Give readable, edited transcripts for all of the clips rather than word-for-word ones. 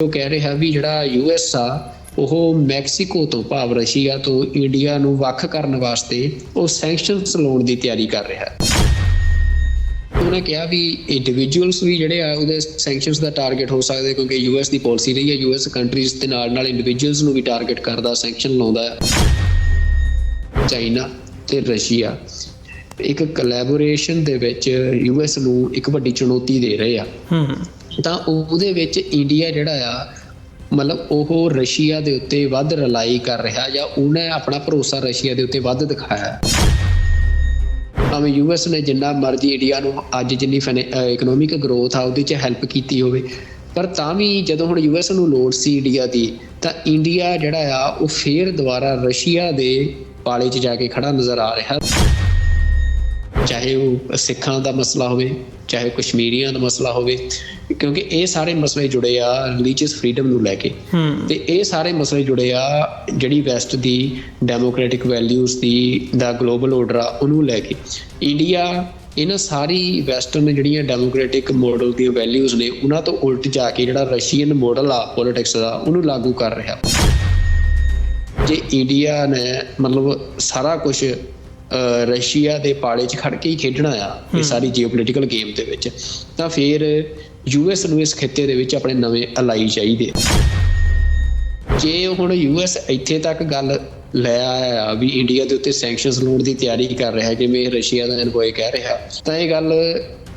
ਉਹ ਕਹਿ ਰਿਹਾ ਵੀ ਜਿਹੜਾ US ਆ ਉਹ ਮੈਕਸੀਕੋ ਤੋਂ ਭਾਵ ਰਸ਼ੀਆ ਤੋਂ ਇੰਡੀਆ ਨੂੰ ਵੱਖ ਕਰਨ ਵਾਸਤੇ ਉਹ ਸੈਂਕਸ਼ਨਸ ਲਾਉਣ ਦੀ ਤਿਆਰੀ ਕਰ ਰਿਹਾ। ਉਹਨੇ ਕਿਹਾ ਵੀ ਇੰਡੀਵਿਜੂਅਲਸ ਵੀ ਜਿਹੜੇ ਆ ਉਹਦੇ ਸੈਂਕਸ਼ਨਸ ਦਾ ਟਾਰਗੇਟ ਹੋ ਸਕਦੇ, ਕਿਉਂਕਿ US ਦੀ ਪਾਲਿਸੀ ਰਹੀ ਹੈ US ਕੰਟਰੀਜ਼ ਦੇ ਨਾਲ ਇੰਡੀਵਿਜੂਅਲਸ ਨੂੰ ਵੀ ਟਾਰਗੇਟ ਕਰਦਾ, ਸੈਂਕਸ਼ਨ ਲਾਉਂਦਾ। ਚਾਈਨਾ ਤੇ ਰਸ਼ੀਆ ਇੱਕ ਕੋਲੈਬੋਰੇਸ਼ਨ ਦੇ ਵਿੱਚ US ਨੂੰ ਇੱਕ ਵੱਡੀ ਚੁਣੌਤੀ ਦੇ ਰਹੇ ਆ। ਤਾਂ ਉਹਦੇ ਵਿੱਚ ਇੰਡੀਆ ਜਿਹੜਾ ਆ ਮਤਲਬ ਉਹ ਰਸ਼ੀਆ ਦੇ ਉੱਤੇ ਵੱਧ ਰਿਲਾਈ ਕਰ ਰਿਹਾ ਜਾਂ ਉਹਨੇ ਆਪਣਾ ਭਰੋਸਾ ਰਸ਼ੀਆ ਦੇ ਉੱਤੇ ਵੱਧ ਦਿਖਾਇਆ। ਭਾਵੇਂ US ਨੇ ਜਿੰਨਾ ਮਰਜ਼ੀ ਇੰਡੀਆ ਨੂੰ ਅੱਜ ਜਿੰਨੀ ਇਕਨੋਮਿਕ ਗਰੋਥ ਆ ਉਹਦੇ 'ਚ ਹੈਲਪ ਕੀਤੀ ਹੋਵੇ, ਪਰ ਤਾਂ ਵੀ ਜਦੋਂ ਹੁਣ US ਨੂੰ ਲੋੜ ਸੀ ਇੰਡੀਆ ਦੀ, ਤਾਂ ਇੰਡੀਆ ਜਿਹੜਾ ਆ ਉਹ ਫੇਰ ਦੁਬਾਰਾ ਰਸ਼ੀਆ ਦੇ ਪਾਲੇ 'ਚ ਜਾ ਕੇ ਖੜਾ ਨਜ਼ਰ ਆ ਰਿਹਾ। ਚਾਹੇ ਉਹ ਸਿੱਖਾਂ ਦਾ ਮਸਲਾ ਹੋਵੇ, ਚਾਹੇ ਕਸ਼ਮੀਰੀਆਂ ਦਾ ਮਸਲਾ ਹੋਵੇ, ਕਿਉਂਕਿ ਇਹ ਸਾਰੇ ਮਸਲੇ ਜੁੜੇ ਆ ਰਿਲੀਜੀਅਸ ਫਰੀਡਮ ਨੂੰ ਲੈ ਕੇ, ਤੇ ਇਹ ਸਾਰੇ ਮਸਲੇ ਜੁੜੇ ਆ ਜਿਹੜੀ ਵੈਸਟ ਦੀ ਡੈਮੋਕ੍ਰੈਟਿਕ ਵੈਲਿਊਜ਼ ਦੀ ਦਾ ਗਲੋਬਲ ਆਰਡਰ ਆ ਉਹਨੂੰ ਲੈ ਕੇ। ਇੰਡੀਆ ਇਹਨਾਂ ਸਾਰੀ ਵੈਸਟਰਨ ਜਿਹੜੀਆਂ ਡੈਮੋਕ੍ਰੈਟਿਕ ਮਾਡਲ ਦੀਆਂ ਵੈਲਿਊਜ਼ ਨੇ ਉਹਨਾਂ ਤੋਂ ਉਲਟ ਜਾ ਕੇ ਜਿਹੜਾ ਰਸ਼ੀਅਨ ਮਾਡਲ ਆ ਪੋਲੀਟਿਕਸ ਦਾ ਉਹਨੂੰ ਲਾਗੂ ਕਰ ਰਿਹਾ। ਜੇ ਇੰਡੀਆ ਨੇ ਮਤਲਬ ਸਾਰਾ ਕੁਛ ਰਸ਼ੀਆ ਦੇ ਪਾਲੇ 'ਚ ਖੜ ਕੇ ਹੀ ਖੇਡਣਾ ਆ ਇਹ ਸਾਰੀ ਜੀਓਪੋਲੀਟੀਕਲ ਗੇਮ ਦੇ ਵਿੱਚ, ਤਾਂ ਫਿਰ US ਨੂੰ ਇਸ ਖਿੱਤੇ ਦੇ ਵਿੱਚ ਆਪਣੇ ਨਵੇਂ ਅਲਾਈ ਚਾਹੀਦੇ। ਜੇ ਹੁਣ US ਇੱਥੇ ਤੱਕ ਗੱਲ ਲੈ ਆਇਆ ਵੀ ਇੰਡੀਆ ਦੇ ਉੱਤੇ ਸੈਂਕਸ਼ਨਸ ਲਾਉਣ ਦੀ ਤਿਆਰੀ ਕਰ ਰਿਹਾ, ਜਿਵੇਂ ਰਸ਼ੀਆ ਦਾ ਐਨਵੋਏ ਕਹਿ ਰਿਹਾ, ਤਾਂ ਇਹ ਗੱਲ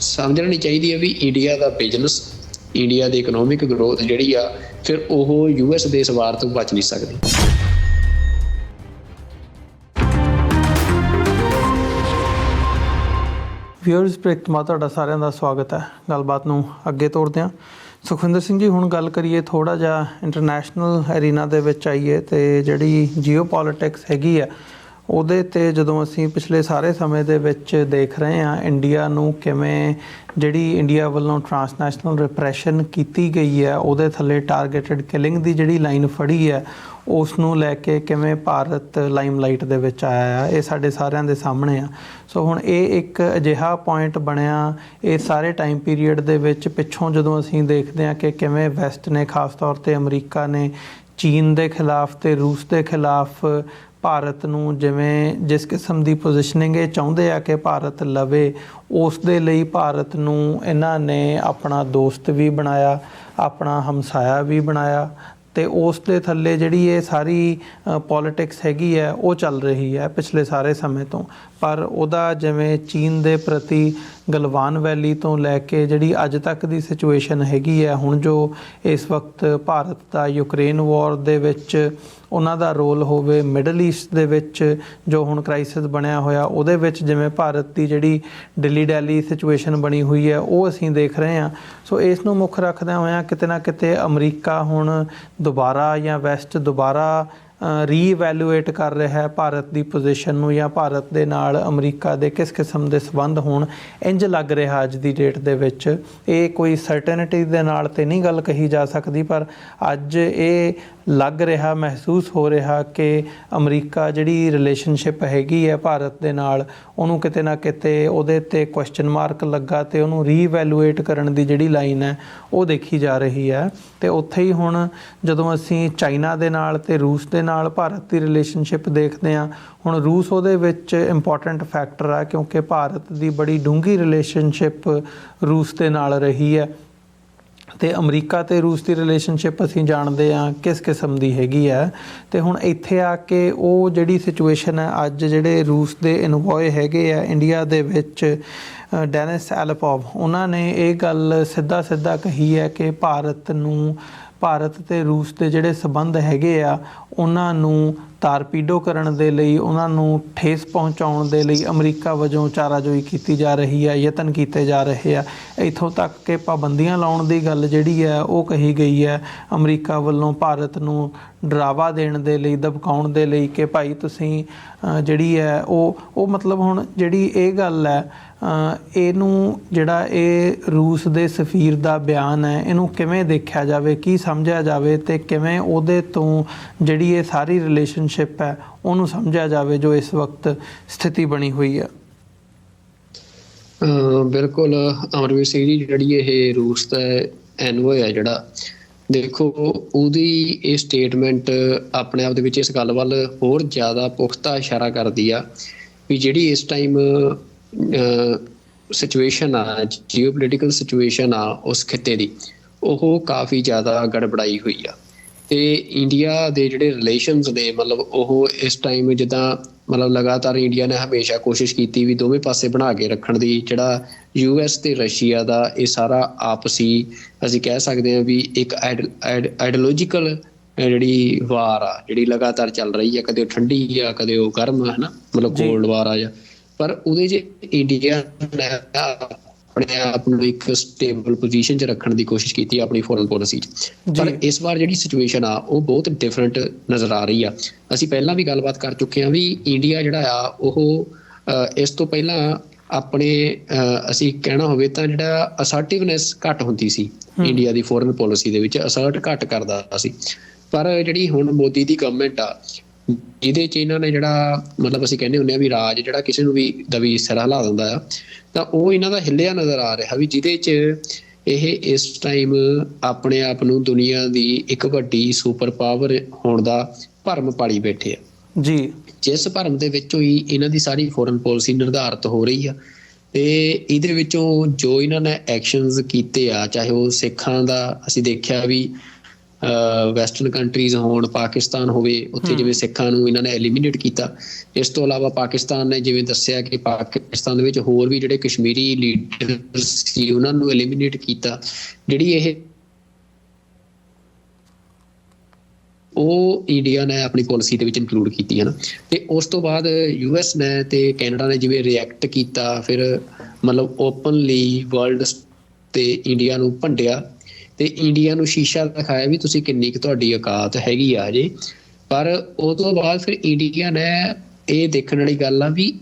ਸਮਝਣੀ ਚਾਹੀਦੀ ਹੈ ਵੀ ਇੰਡੀਆ ਦਾ ਬਿਜ਼ਨਸ, ਇੰਡੀਆ ਦੀ ਇਕਨੋਮਿਕ ਗਰੋਥ ਜਿਹੜੀ ਆ ਫਿਰ ਉਹ US ਦੇ ਸਵਾਰ ਤੋਂ ਬਚ ਨਹੀਂ ਸਕਦੀ। ਵਿਊਅਰਸ ਪ੍ਰੀਤਮਾ ਤੁਹਾਡਾ ਸਾਰਿਆਂ ਦਾ ਸਵਾਗਤ ਹੈ। ਗੱਲਬਾਤ ਨੂੰ ਅੱਗੇ ਤੋਰਦੇ ਹਾਂ। ਸੁਖਵਿੰਦਰ ਸਿੰਘ ਜੀ, ਹੁਣ ਗੱਲ ਕਰੀਏ ਥੋੜ੍ਹਾ ਜਿਹਾ ਇੰਟਰਨੈਸ਼ਨਲ ਐਰੀਨਾ ਦੇ ਵਿੱਚ ਆਈਏ, ਅਤੇ ਜਿਹੜੀ ਜੀਓ ਪੋਲੀਟਿਕਸ ਹੈਗੀ ਆ ਉਹਦੇ 'ਤੇ ਜਦੋਂ ਅਸੀਂ ਪਿਛਲੇ ਸਾਰੇ ਸਮੇਂ ਦੇ ਵਿੱਚ ਦੇਖ ਰਹੇ ਹਾਂ ਇੰਡੀਆ ਨੂੰ ਕਿਵੇਂ ਜਿਹੜੀ ਇੰਡੀਆ ਵੱਲੋਂ ਟਰਾਂਸਨੈਸ਼ਨਲ ਰਿਪਰੈਸ਼ਨ ਕੀਤੀ ਗਈ ਹੈ, ਉਹਦੇ ਥੱਲੇ ਟਾਰਗੇਟਡ ਕਿਲਿੰਗ ਦੀ ਜਿਹੜੀ ਲਾਈਨ ਫੜੀ ਹੈ ਉਸ ਨੂੰ ਲੈ ਕੇ ਕਿਵੇਂ ਭਾਰਤ ਲਾਈਮਲਾਈਟ ਦੇ ਵਿੱਚ ਆਇਆ ਆ, ਇਹ ਸਾਡੇ ਸਾਰਿਆਂ ਦੇ ਸਾਹਮਣੇ ਆ। ਸੋ ਹੁਣ ਇਹ ਇੱਕ ਅਜਿਹਾ ਪੁਆਇੰਟ ਬਣਿਆ ਇਹ ਸਾਰੇ ਟਾਈਮ ਪੀਰੀਅਡ ਦੇ ਵਿੱਚ, ਪਿੱਛੋਂ ਜਦੋਂ ਅਸੀਂ ਦੇਖਦੇ ਹਾਂ ਕਿ ਕਿਵੇਂ ਵੈਸਟ ਨੇ, ਖਾਸ ਤੌਰ 'ਤੇ ਅਮਰੀਕਾ ਨੇ ਚੀਨ ਦੇ ਖਿਲਾਫ ਅਤੇ ਰੂਸ ਦੇ ਖਿਲਾਫ ਭਾਰਤ ਨੂੰ ਜਿਵੇਂ ਜਿਸ ਕਿਸਮ ਦੀ ਪੋਜੀਸ਼ਨਿੰਗ ਇਹ ਚਾਹੁੰਦੇ ਆ ਕਿ ਭਾਰਤ ਲਵੇ, ਉਸ ਦੇ ਲਈ ਭਾਰਤ ਨੂੰ ਇਹਨਾਂ ਨੇ ਆਪਣਾ ਦੋਸਤ ਵੀ ਬਣਾਇਆ, ਆਪਣਾ ਹਮਸਾਇਆ ਵੀ ਬਣਾਇਆ, ਅਤੇ ਉਸ ਦੇ ਥੱਲੇ ਜਿਹੜੀ ਇਹ ਸਾਰੀ ਪੋਲੀਟਿਕਸ ਹੈਗੀ ਹੈ ਉਹ ਚੱਲ ਰਹੀ ਹੈ ਪਿਛਲੇ ਸਾਰੇ ਸਮੇਂ ਤੋਂ। ਪਰ ਉਹਦਾ ਜਿਵੇਂ ਚੀਨ ਦੇ ਪ੍ਰਤੀ ਗਲਵਾਨ ਵੈਲੀ ਤੋਂ ਲੈ ਕੇ ਜਿਹੜੀ ਅੱਜ ਤੱਕ ਦੀ ਸਿਚੁਏਸ਼ਨ ਹੈਗੀ ਹੈ, ਹੁਣ ਜੋ ਇਸ ਵਕਤ ਭਾਰਤ ਦਾ ਯੂਕਰੇਨ ਵਾਰ ਦੇ ਵਿੱਚ ਉਹਨਾਂ ਦਾ ਰੋਲ ਹੋਵੇ, ਮਿਡਲ ਈਸਟ ਦੇ ਵਿੱਚ ਜੋ ਹੁਣ ਕ੍ਰਾਈਸਿਸ ਬਣਿਆ ਹੋਇਆ ਉਹਦੇ ਵਿੱਚ ਜਿਵੇਂ ਭਾਰਤ ਦੀ ਜਿਹੜੀ ਦਿੱਲੀ ਡੈਲੀ ਸਿਚੁਏਸ਼ਨ ਬਣੀ ਹੋਈ ਹੈ ਉਹ ਅਸੀਂ ਦੇਖ ਰਹੇ ਹਾਂ। ਸੋ ਇਸ ਨੂੰ ਮੁੱਖ ਰੱਖਦਿਆਂ ਹੋਇਆਂ ਕਿਤੇ ਨਾ ਕਿਤੇ ਅਮਰੀਕਾ ਹੁਣ ਦੁਬਾਰਾ ਜਾਂ ਵੈਸਟ ਦੁਬਾਰਾ ਰੀਵੈਲੂਏਟ ਕਰ ਰਿਹਾ ਹੈ ਭਾਰਤ ਦੀ ਪੋਜੀਸ਼ਨ ਨੂੰ, ਜਾਂ ਭਾਰਤ ਦੇ ਨਾਲ ਅਮਰੀਕਾ ਦੇ ਕਿਸ ਕਿਸਮ ਦੇ ਸੰਬੰਧ ਹੋਣ। ਇੰਝ ਲੱਗ ਰਿਹਾ ਅੱਜ ਦੀ ਡੇਟ ਦੇ ਵਿੱਚ, ਇਹ ਕੋਈ ਸਰਟਨਟੀ ਦੇ ਨਾਲ ਤਾਂ ਨਹੀਂ ਗੱਲ ਕਹੀ ਜਾ ਸਕਦੀ, ਪਰ ਅੱਜ ਇਹ ਲੱਗ ਰਿਹਾ, ਮਹਿਸੂਸ ਹੋ ਰਿਹਾ ਕਿ ਅਮਰੀਕਾ ਜਿਹੜੀ ਰਿਲੇਸ਼ਨਸ਼ਿਪ ਹੈਗੀ ਹੈ ਭਾਰਤ ਦੇ ਨਾਲ ਉਹਨੂੰ ਕਿਤੇ ਨਾ ਕਿਤੇ ਉਹਦੇ 'ਤੇ ਕੁਐਸਚਨ ਮਾਰਕ ਲੱਗਾ, ਅਤੇ ਉਹਨੂੰ ਰੀਵੈਲੂਏਟ ਕਰਨ ਦੀ ਜਿਹੜੀ ਲਾਈਨ ਹੈ ਉਹ ਦੇਖੀ ਜਾ ਰਹੀ ਹੈ। ਅਤੇ ਉੱਥੇ ਹੀ ਹੁਣ ਜਦੋਂ ਅਸੀਂ ਚਾਈਨਾ ਦੇ ਨਾਲ ਅਤੇ ਰੂਸ ਦੇ ਨਾਲ ਭਾਰਤ ਦੀ ਰਿਲੇਸ਼ਨਸ਼ਿਪ ਦੇਖਦੇ ਹਾਂ, ਹੁਣ ਰੂਸ ਉਹਦੇ ਵਿੱਚ ਇੰਪੋਰਟੈਂਟ ਫੈਕਟਰ ਆ ਕਿਉਂਕਿ ਭਾਰਤ ਦੀ ਬੜੀ ਡੂੰਘੀ ਰਿਲੇਸ਼ਨਸ਼ਿਪ ਰੂਸ ਦੇ ਨਾਲ ਰਹੀ ਹੈ, ਅਤੇ ਅਮਰੀਕਾ ਅਤੇ ਰੂਸ ਦੀ ਰਿਲੇਸ਼ਨਸ਼ਿਪ ਅਸੀਂ ਜਾਣਦੇ ਹਾਂ ਕਿਸ ਕਿਸਮ ਦੀ ਹੈਗੀ ਹੈ। ਅਤੇ ਹੁਣ ਇੱਥੇ ਆ ਕੇ ਉਹ ਜਿਹੜੀ ਸਿਚੁਏਸ਼ਨ ਹੈ ਅੱਜ ਜਿਹੜੇ ਰੂਸ ਦੇ ਇਨਵੋਏ ਹੈਗੇ ਆ ਇੰਡੀਆ ਦੇ ਵਿੱਚ, ਡੈਨਿਸ ਐਲਪੋਵ, ਉਹਨਾਂ ਨੇ ਇਹ ਗੱਲ ਸਿੱਧਾ ਕਹੀ ਹੈ ਕਿ ਭਾਰਤ ਅਤੇ ਰੂਸ ਦੇ ਜਿਹੜੇ ਸੰਬੰਧ ਹੈਗੇ ਆ ਉਹਨਾਂ ਨੂੰ ਤਾਰਪੀਡੋ ਕਰਨ ਦੇ ਲਈ, ਉਹਨਾਂ ਨੂੰ ਠੇਸ ਪਹੁੰਚਾਉਣ ਦੇ ਲਈ ਅਮਰੀਕਾ ਵਜੋਂ ਚਾਰਾਜੋਈ ਕੀਤੀ ਜਾ ਰਹੀ ਹੈ, ਯਤਨ ਕੀਤੇ ਜਾ ਰਹੇ ਆ। ਇੱਥੋਂ ਤੱਕ ਕਿ ਪਾਬੰਦੀਆਂ ਲਾਉਣ ਦੀ ਗੱਲ ਜਿਹੜੀ ਹੈ ਉਹ ਕਹੀ ਗਈ ਹੈ ਅਮਰੀਕਾ ਵੱਲੋਂ ਭਾਰਤ ਨੂੰ ਡਰਾਵਾ ਦੇਣ ਦੇ ਲਈ, ਧਮਕਾਉਣ ਦੇ ਲਈ ਕਿ ਭਾਈ ਤੁਸੀਂ ਜਿਹੜੀ ਹੈ ਉਹ ਮਤਲਬ ਹੁਣ ਜਿਹੜੀ ਇਹ ਗੱਲ ਹੈ ਇਹਨੂੰ ਜਿਹੜਾ ਇਹ ਰੂਸ ਦੇ ਸਫੀਰ ਦਾ ਬਿਆਨ ਹੈ ਇਹਨੂੰ ਕਿਵੇਂ ਦੇਖਿਆ ਜਾਵੇ, ਕੀ ਸਮਝਿਆ ਜਾਵੇ, ਅਤੇ ਕਿਵੇਂ ਉਹਦੇ ਤੋਂ ਜਿਹੜੀ ਇਹ ਸਾਰੀ ਰਿਲੇਸ਼ਨਸ਼ਿਪ ਹੈ ਉਹਨੂੰ ਸਮਝਿਆ ਜਾਵੇ ਜੋ ਇਸ ਵਕਤ ਸਥਿਤੀ ਬਣੀ ਹੋਈ ਹੈ। ਬਿਲਕੁਲ ਅਮਰਵੀਰ ਸਿੰਘ ਜੀ, ਜਿਹੜੀ ਇਹ ਰੂਸ ਦਾ ਐਨਵੋਏ ਹੈ ਜਿਹੜਾ ਦੇਖੋ ਉਹਦੀ ਇਹ ਸਟੇਟਮੈਂਟ ਆਪਣੇ ਆਪ ਦੇ ਵਿੱਚ ਇਸ ਗੱਲ ਵੱਲ ਹੋਰ ਜ਼ਿਆਦਾ ਪੁਖਤਾ ਇਸ਼ਾਰਾ ਕਰਦੀ ਆ ਵੀ ਜਿਹੜੀ ਇਸ ਟਾਈਮ ਸਿਚੁਏਸ਼ਨ ਆ, ਜੀਓਪੋਲੀਟੀਕਲ ਸਿਚੁਏਸ਼ਨ ਆ ਉਸ ਖਿੱਤੇ ਦੀ, ਉਹ ਕਾਫੀ ਜ਼ਿਆਦਾ ਗੜਬੜਾਈ ਹੋਈ ਆ। ਤੇ ਇੰਡੀਆ ਦੇ ਜਿਹੜੇ ਰਿਲੇਸ਼ਨਸ ਨੇ ਮਤਲਬ ਉਹ ਇਸ ਟਾਈਮ ਜਿੱਦਾਂ ਮਤਲਬ ਲਗਾਤਾਰ ਇੰਡੀਆ ਨੇ ਹਮੇਸ਼ਾ ਕੋਸ਼ਿਸ਼ ਕੀਤੀ ਵੀ ਦੋਵੇਂ ਪਾਸੇ ਬਣਾ ਕੇ ਰੱਖਣ ਦੀ। ਜਿਹੜਾ US ਤੇ ਰਸ਼ੀਆ ਦਾ ਇਹ ਸਾਰਾ ਆਪਸੀ ਅਸੀਂ ਕਹਿ ਸਕਦੇ ਹਾਂ ਵੀ ਇੱਕ ਆਈਡੀਓਲੋਜੀਕਲ ਜਿਹੜੀ ਵਾਰ ਆ ਜਿਹੜੀ ਲਗਾਤਾਰ ਚੱਲ ਰਹੀ ਆ, ਕਦੇ ਉਹ ਠੰਡੀ ਆ ਕਦੇ ਉਹ ਗਰਮ ਆ, ਹਨਾ, ਮਤਲਬ ਕੋਲਡ ਵਾਰ ਆ। ਜਾਂ ਪਰ ਉਹਦੇ 'ਚ ਇੰਡੀਆ ਨੇ ਆਪਣੇ ਆਪ ਨੂੰ ਇੱਕ ਸਟੇਬਲ ਪੋਜੀਸ਼ਨ 'ਚ ਰੱਖਣ ਦੀ ਕੋਸ਼ਿਸ਼ ਕੀਤੀ ਆਪਣੀ ਫੋਰਨ ਪੋਲਿਸੀ 'ਚ। ਪਰ ਇਸ ਵਾਰ ਜਿਹੜੀ ਸਿਚੁਏਸ਼ਨ ਆ ਉਹ ਬਹੁਤ ਡਿਫਰੈਂਟ ਨਜ਼ਰ ਆ ਰਹੀ ਆ। ਅਸੀਂ ਪਹਿਲਾਂ ਵੀ ਗੱਲਬਾਤ ਕਰ ਚੁੱਕੇ ਹਾਂ ਵੀ ਇੰਡੀਆ ਜਿਹੜਾ ਆ ਉਹ ਇਸ ਤੋਂ ਪਹਿਲਾਂ ਆਪਣੇ ਅਸੀਂ ਕਹਿਣਾ ਹੋਵੇ ਤਾਂ ਜਿਹੜਾ ਅਸਰਟਿਵਨੈਸ ਘੱਟ ਹੁੰਦੀ ਸੀ ਇੰਡੀਆ ਦੀ ਫੋਰਨ ਪੋਲਿਸੀ ਦੇ ਵਿੱਚ, ਅਸਰਟ ਘੱਟ ਕਰਦਾ ਸੀ। ਪਰ ਜਿਹੜੀ ਹੁਣ ਮੋਦੀ ਦੀ ਗਵਰਨਮੈਂਟ ਆ ਜਿਹਦੇ 'ਚ ਇਹਨਾਂ ਨੇ ਜਿਹੜਾ ਮਤਲਬ ਅਸੀਂ ਕਹਿੰਦੇ ਹੁੰਦੇ ਹਾਂ ਵੀ ਰਾਜ ਜਿਹੜਾ ਕਿਸੇ ਨੂੰ ਵੀ ਦਵੀ ਸਿਰਾ ਹਿਲਾ ਦਿੰਦਾ ਆ, ਤਾਂ ਉਹ ਇਹਨਾਂ ਦਾ ਹਿੱਲਿਆ ਨਜ਼ਰ ਆ ਰਿਹਾ ਵੀ ਜਿਹਦੇ 'ਚ ਇਹ ਇਸ ਟਾਈਮ ਆਪਣੇ ਆਪ ਨੂੰ ਦੁਨੀਆ ਦੀ ਇੱਕ ਵੱਡੀ ਸੁਪਰ ਪਾਵਰ ਹੋਣ ਦਾ ਭਰਮ ਪਾਲੀ ਬੈਠੇ ਆ ਜੀ, ਜਿਸ ਭਰਮ ਦੇ ਵਿੱਚੋਂ ਹੀ ਇਹਨਾਂ ਦੀ ਸਾਰੀ ਫੋਰਨ ਪੋਲਿਸੀ ਨਿਰਧਾਰਿਤ ਹੋ ਰਹੀ ਆ। ਤੇ ਇਹਦੇ ਵਿੱਚੋਂ ਜੋ ਇਹਨਾਂ ਨੇ ਐਕਸ਼ਨਸ ਕੀਤੇ ਆ, ਚਾਹੇ ਉਹ ਸਿੱਖਾਂ ਦਾ ਅਸੀਂ ਦੇਖਿਆ ਵੀ ਵੈਸਟਰਨ ਕੰਟਰੀਜ਼ ਹੋਣ, ਪਾਕਿਸਤਾਨ ਹੋਵੇ, ਉੱਥੇ ਜਿਵੇਂ ਸਿੱਖਾਂ ਨੂੰ ਇਹਨਾਂ ਨੇ ਐਲੀਮੀਨੇਟ ਕੀਤਾ। ਇਸ ਤੋਂ ਇਲਾਵਾ ਪਾਕਿਸਤਾਨ ਨੇ ਜਿਵੇਂ ਦੱਸਿਆ ਕਿ ਪਾਕਿਸਤਾਨ ਦੇ ਵਿੱਚ ਹੋਰ ਵੀ ਜਿਹੜੇ ਕਸ਼ਮੀਰੀ ਲੀਡਰ ਸੀ ਉਹਨਾਂ ਨੂੰ ਐਲੀਮੀਨੇਟ ਕੀਤਾ। ਜਿਹੜੀ ਇਹ ਉਹ ਇੰਡੀਆ ਨੇ ਆਪਣੀ ਪੋਲਿਸੀ ਦੇ ਵਿੱਚ ਇਨਕਲੂਡ ਕੀਤੀ ਹੈ ਨਾ। ਤੇ ਉਸ ਤੋਂ ਬਾਅਦ US ਨੇ ਤੇ ਕੈਨੇਡਾ ਨੇ ਜਿਵੇਂ ਰਿਐਕਟ ਕੀਤਾ, ਫਿਰ ਮਤਲਬ ਓਪਨਲੀ ਵਰਲਡ ਤੇ ਇੰਡੀਆ ਨੂੰ ਭੰਡਿਆ ਤੇ ਇੰਡੀਆ ਨੂੰ ਸ਼ੀਸ਼ਾ ਦਿਖਾਇਆ ਵੀ ਤੁਸੀਂ ਕਿੰਨੀ ਕੁ ਤੁਹਾਡੀ ਔਕਾਤ ਹੈਗੀ ਆ ਹਜੇ। ਪਰ ਉਹ ਤੋਂ ਬਾਅਦ ਫਿਰ ਇੰਡੀਆ ਨੇ ਇਹ ਦੇਖਣ ਵਾਲੀ ਗੱਲ ਆ ਵੀ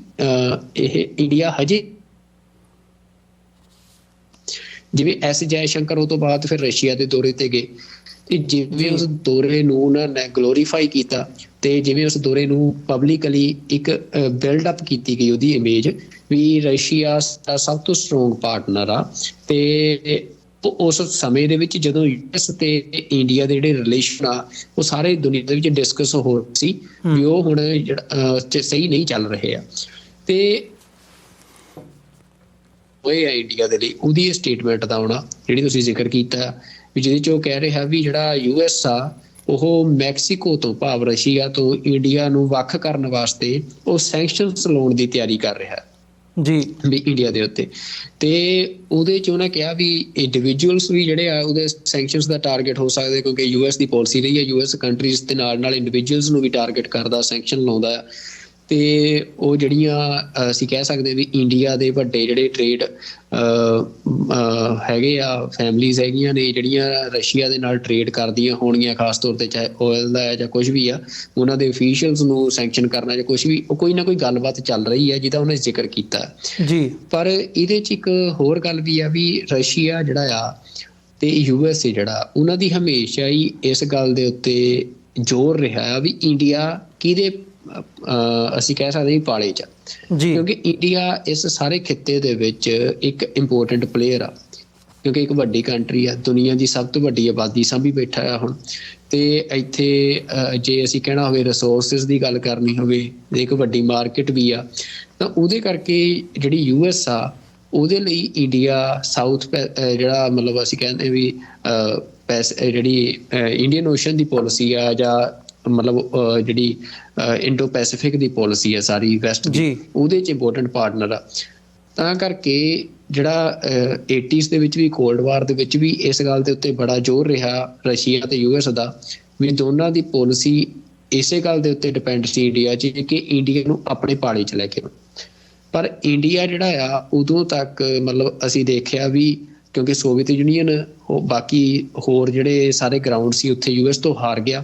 ਇਹ ਇੰਡੀਆ ਹਜੇ ਜਿਵੇਂ S ਜੈਸ਼ੰਕਰ ਉਹ ਤੋਂ ਬਾਅਦ ਫਿਰ ਰਸ਼ੀਆ ਦੇ ਦੌਰੇ ਤੇ ਗਏ ਤੇ ਜਿਵੇਂ ਉਸ ਦੌਰੇ ਨੂੰ ਉਹਨਾਂ ਨੇ ਗਲੋਰੀਫਾਈ ਕੀਤਾ ਤੇ ਜਿਵੇਂ ਉਸ ਦੌਰੇ ਨੂੰ ਪਬਲਿਕਲੀ ਇੱਕ ਬਿਲਡ ਅਪ ਕੀਤੀ ਗਈ ਉਹਦੀ ਇਮੇਜ ਵੀ ਰਸ਼ੀਆ ਦਾ ਸਭ ਤੋਂ ਸਟਰੋਂਗ ਪਾਰਟਨਰ ਆ। ਤੇ ਉਸ ਸਮੇਂ ਦੇ ਵਿੱਚ ਜਦੋਂ US ਤੇ ਇੰਡੀਆ ਦੇ ਜਿਹੜੇ ਰਿਲੇਸ਼ਨ ਆ ਉਹ ਸਾਰੇ ਦੁਨੀਆ ਦੇ ਵਿੱਚ ਡਿਸਕਸ ਹੋ ਰਹੇ ਸੀ ਵੀ ਉਹ ਹੁਣ ਸਹੀ ਨਹੀਂ ਚੱਲ ਰਹੇ ਆ। ਤੇ ਉਹ ਹੈ ਇੰਡੀਆ ਦੇ ਲਈ ਉਹਦੀ ਇਹ ਸਟੇਟਮੈਂਟ ਦਾ ਆਉਣਾ ਜਿਹੜੀ ਤੁਸੀਂ ਜ਼ਿਕਰ ਕੀਤਾ ਵੀ ਜਿਹਦੇ 'ਚ ਉਹ ਕਹਿ ਰਿਹਾ ਵੀ ਜਿਹੜਾ US ਆ ਉਹ ਮੈਕਸੀਕੋ ਤੋਂ ਭਾਵ ਰਸ਼ੀਆ ਤੋਂ ਇੰਡੀਆ ਨੂੰ ਵੱਖ ਕਰਨ ਵਾਸਤੇ ਉਹ ਸੈਂਕਸ਼ਨਸ ਲਾਉਣ ਦੀ ਤਿਆਰੀ ਕਰ ਰਿਹਾ ਜੀ ਵੀ ਇੰਡੀਆ ਦੇ ਉੱਤੇ। ਤੇ ਉਹਦੇ 'ਚ ਉਹਨੇ ਕਿਹਾ ਵੀ ਇੰਡੀਵਿਜੂਅਲਸ ਵੀ ਜਿਹੜੇ ਆ ਉਹਦੇ ਸੈਂਕਸ਼ਨਸ ਦਾ ਟਾਰਗੇਟ ਹੋ ਸਕਦੇ ਕਿਉਂਕਿ US ਦੀ ਪੋਲਿਸੀ ਰਹੀ ਹੈ US ਕੰਟਰੀਜ਼ ਦੇ ਨਾਲ ਇੰਡੀਵਿਜੂਅਲਸ ਨੂੰ ਵੀ ਟਾਰਗੇਟ ਕਰਦਾ, ਸੈਂਕਸ਼ਨ ਲਾਉਂਦਾ ਆ। ਤੇ ਉਹ ਜਿਹੜੀਆਂ ਅਸੀਂ ਕਹਿ ਸਕਦੇ ਵੀ ਇੰਡੀਆ ਦੇ ਵੱਡੇ ਜਿਹੜੇ ਟ੍ਰੇਡ ਹੈਗੇ ਆ ਫੈਮਲੀਜ਼ ਹੈਗੀਆਂ ਨੇ ਜਿਹੜੀਆਂ ਰਸ਼ੀਆ ਦੇ ਨਾਲ ਟ੍ਰੇਡ ਕਰਦੀਆਂ ਹੋਣਗੀਆਂ, ਖਾਸ ਤੌਰ ਤੇ ਚਾਹੇ ਆਇਲ ਦਾ ਹੈ ਜਾਂ ਕੁਝ ਵੀ ਆ, ਉਹਨਾਂ ਦੇ ਅਫੀਸ਼ੀਅਲਸ ਨੂੰ ਸੈਂਕਸ਼ਨ ਕਰਨਾ ਜਾਂ ਕੁਝ ਵੀ, ਉਹ ਕੋਈ ਨਾ ਕੋਈ ਗੱਲਬਾਤ ਚੱਲ ਰਹੀ ਹੈ ਜਿਹਦਾ ਉਹਨੇ ਜ਼ਿਕਰ ਕੀਤਾ ਜੀ। ਪਰ ਇਹਦੇ 'ਚ ਇੱਕ ਹੋਰ ਗੱਲ ਵੀ ਆ ਵੀ ਰਸ਼ੀਆ ਜਿਹੜਾ ਆ ਤੇ USA ਜਿਹੜਾ ਉਹਨਾਂ ਦੀ ਹਮੇਸ਼ਾ ਹੀ ਇਸ ਗੱਲ ਦੇ ਉੱਤੇ ਜ਼ੋਰ ਰਿਹਾ ਆ ਵੀ ਇੰਡੀਆ ਕਿਹਦੇ ਅਸੀਂ ਕਹਿ ਸਕਦੇ ਹਾਂ ਪਾਲੇ 'ਚ ਜੀ, ਕਿਉਂਕਿ ਇੰਡੀਆ ਇਸ ਸਾਰੇ ਖਿੱਤੇ ਦੇ ਵਿੱਚ ਇੱਕ ਇੰਪੋਰਟੈਂਟ ਪਲੇਅਰ ਆ ਕਿਉਂਕਿ ਇੱਕ ਵੱਡੀ ਕੰਟਰੀ ਆ, ਦੁਨੀਆ ਦੀ ਸਭ ਤੋਂ ਵੱਡੀ ਆਬਾਦੀ ਸਾਂਭੀ ਬੈਠਾ ਆ ਹੁਣ। ਤੇ ਇੱਥੇ ਜੇ ਅਸੀਂ ਕਹਿਣਾ ਹੋਵੇ ਰਿਸੋਰਸਿਸ ਦੀ ਗੱਲ ਕਰਨੀ ਹੋਵੇ ਇੱਕ ਵੱਡੀ ਮਾਰਕੀਟ ਵੀ ਆ, ਤਾਂ ਉਹਦੇ ਕਰਕੇ ਜਿਹੜੀ US ਆ ਉਹਦੇ ਲਈ ਇੰਡੀਆ ਸਾਊਥ ਜਿਹੜਾ ਮਤਲਬ ਅਸੀਂ ਕਹਿੰਦੇ ਵੀ ਜਿਹੜੀ ਇੰਡੀਅਨ ਓਸ਼ਨ ਦੀ ਪੋਲਿਸੀ ਆ ਜਾਂ ਮਤਲਬ ਜਿਹੜੀ ਇੰਡੋ ਪੈਸੀਫਿਕ ਦੀ ਪੋਲਿਸੀ ਹੈ ਸਾਰੀ ਵੈਸਟ ਦੀ, ਉਹਦੇ 'ਚ ਇੰਪੋਰਟੈਂਟ ਪਾਰਟਨਰ ਆ। ਤਾਂ ਕਰਕੇ ਜਿਹੜਾ 80s ਦੇ ਵਿੱਚ ਵੀ ਕੋਲਡ ਵਾਰ ਦੇ ਵਿੱਚ ਵੀ ਇਸ ਗੱਲ ਦੇ ਉੱਤੇ ਬੜਾ ਜ਼ੋਰ ਰਿਹਾ ਰਸ਼ੀਆ ਤੇ US ਦਾ ਵੀ ਦੋਨਾਂ ਦੀ ਪੋਲਿਸੀ ਇਸੇ ਗੱਲ ਦੇ ਉੱਤੇ ਡਿਪੈਂਡ ਸੀ ਇੰਡੀਆ 'ਚ ਕਿ ਇੰਡੀਆ ਨੂੰ ਆਪਣੇ ਪਾਲੇ 'ਚ ਲੈ ਕੇ। ਪਰ ਇੰਡੀਆ ਜਿਹੜਾ ਆ ਉਦੋਂ ਤੱਕ ਮਤਲਬ ਅਸੀਂ ਦੇਖਿਆ ਵੀ ਕਿਉਂਕਿ ਸੋਵੀਅਤ ਯੂਨੀਅਨ ਬਾਕੀ ਹੋਰ ਜਿਹੜੇ ਸਾਰੇ ਗਰਾਊਂਡ ਸੀ ਉੱਥੇ US ਤੋਂ ਹਾਰ ਗਿਆ,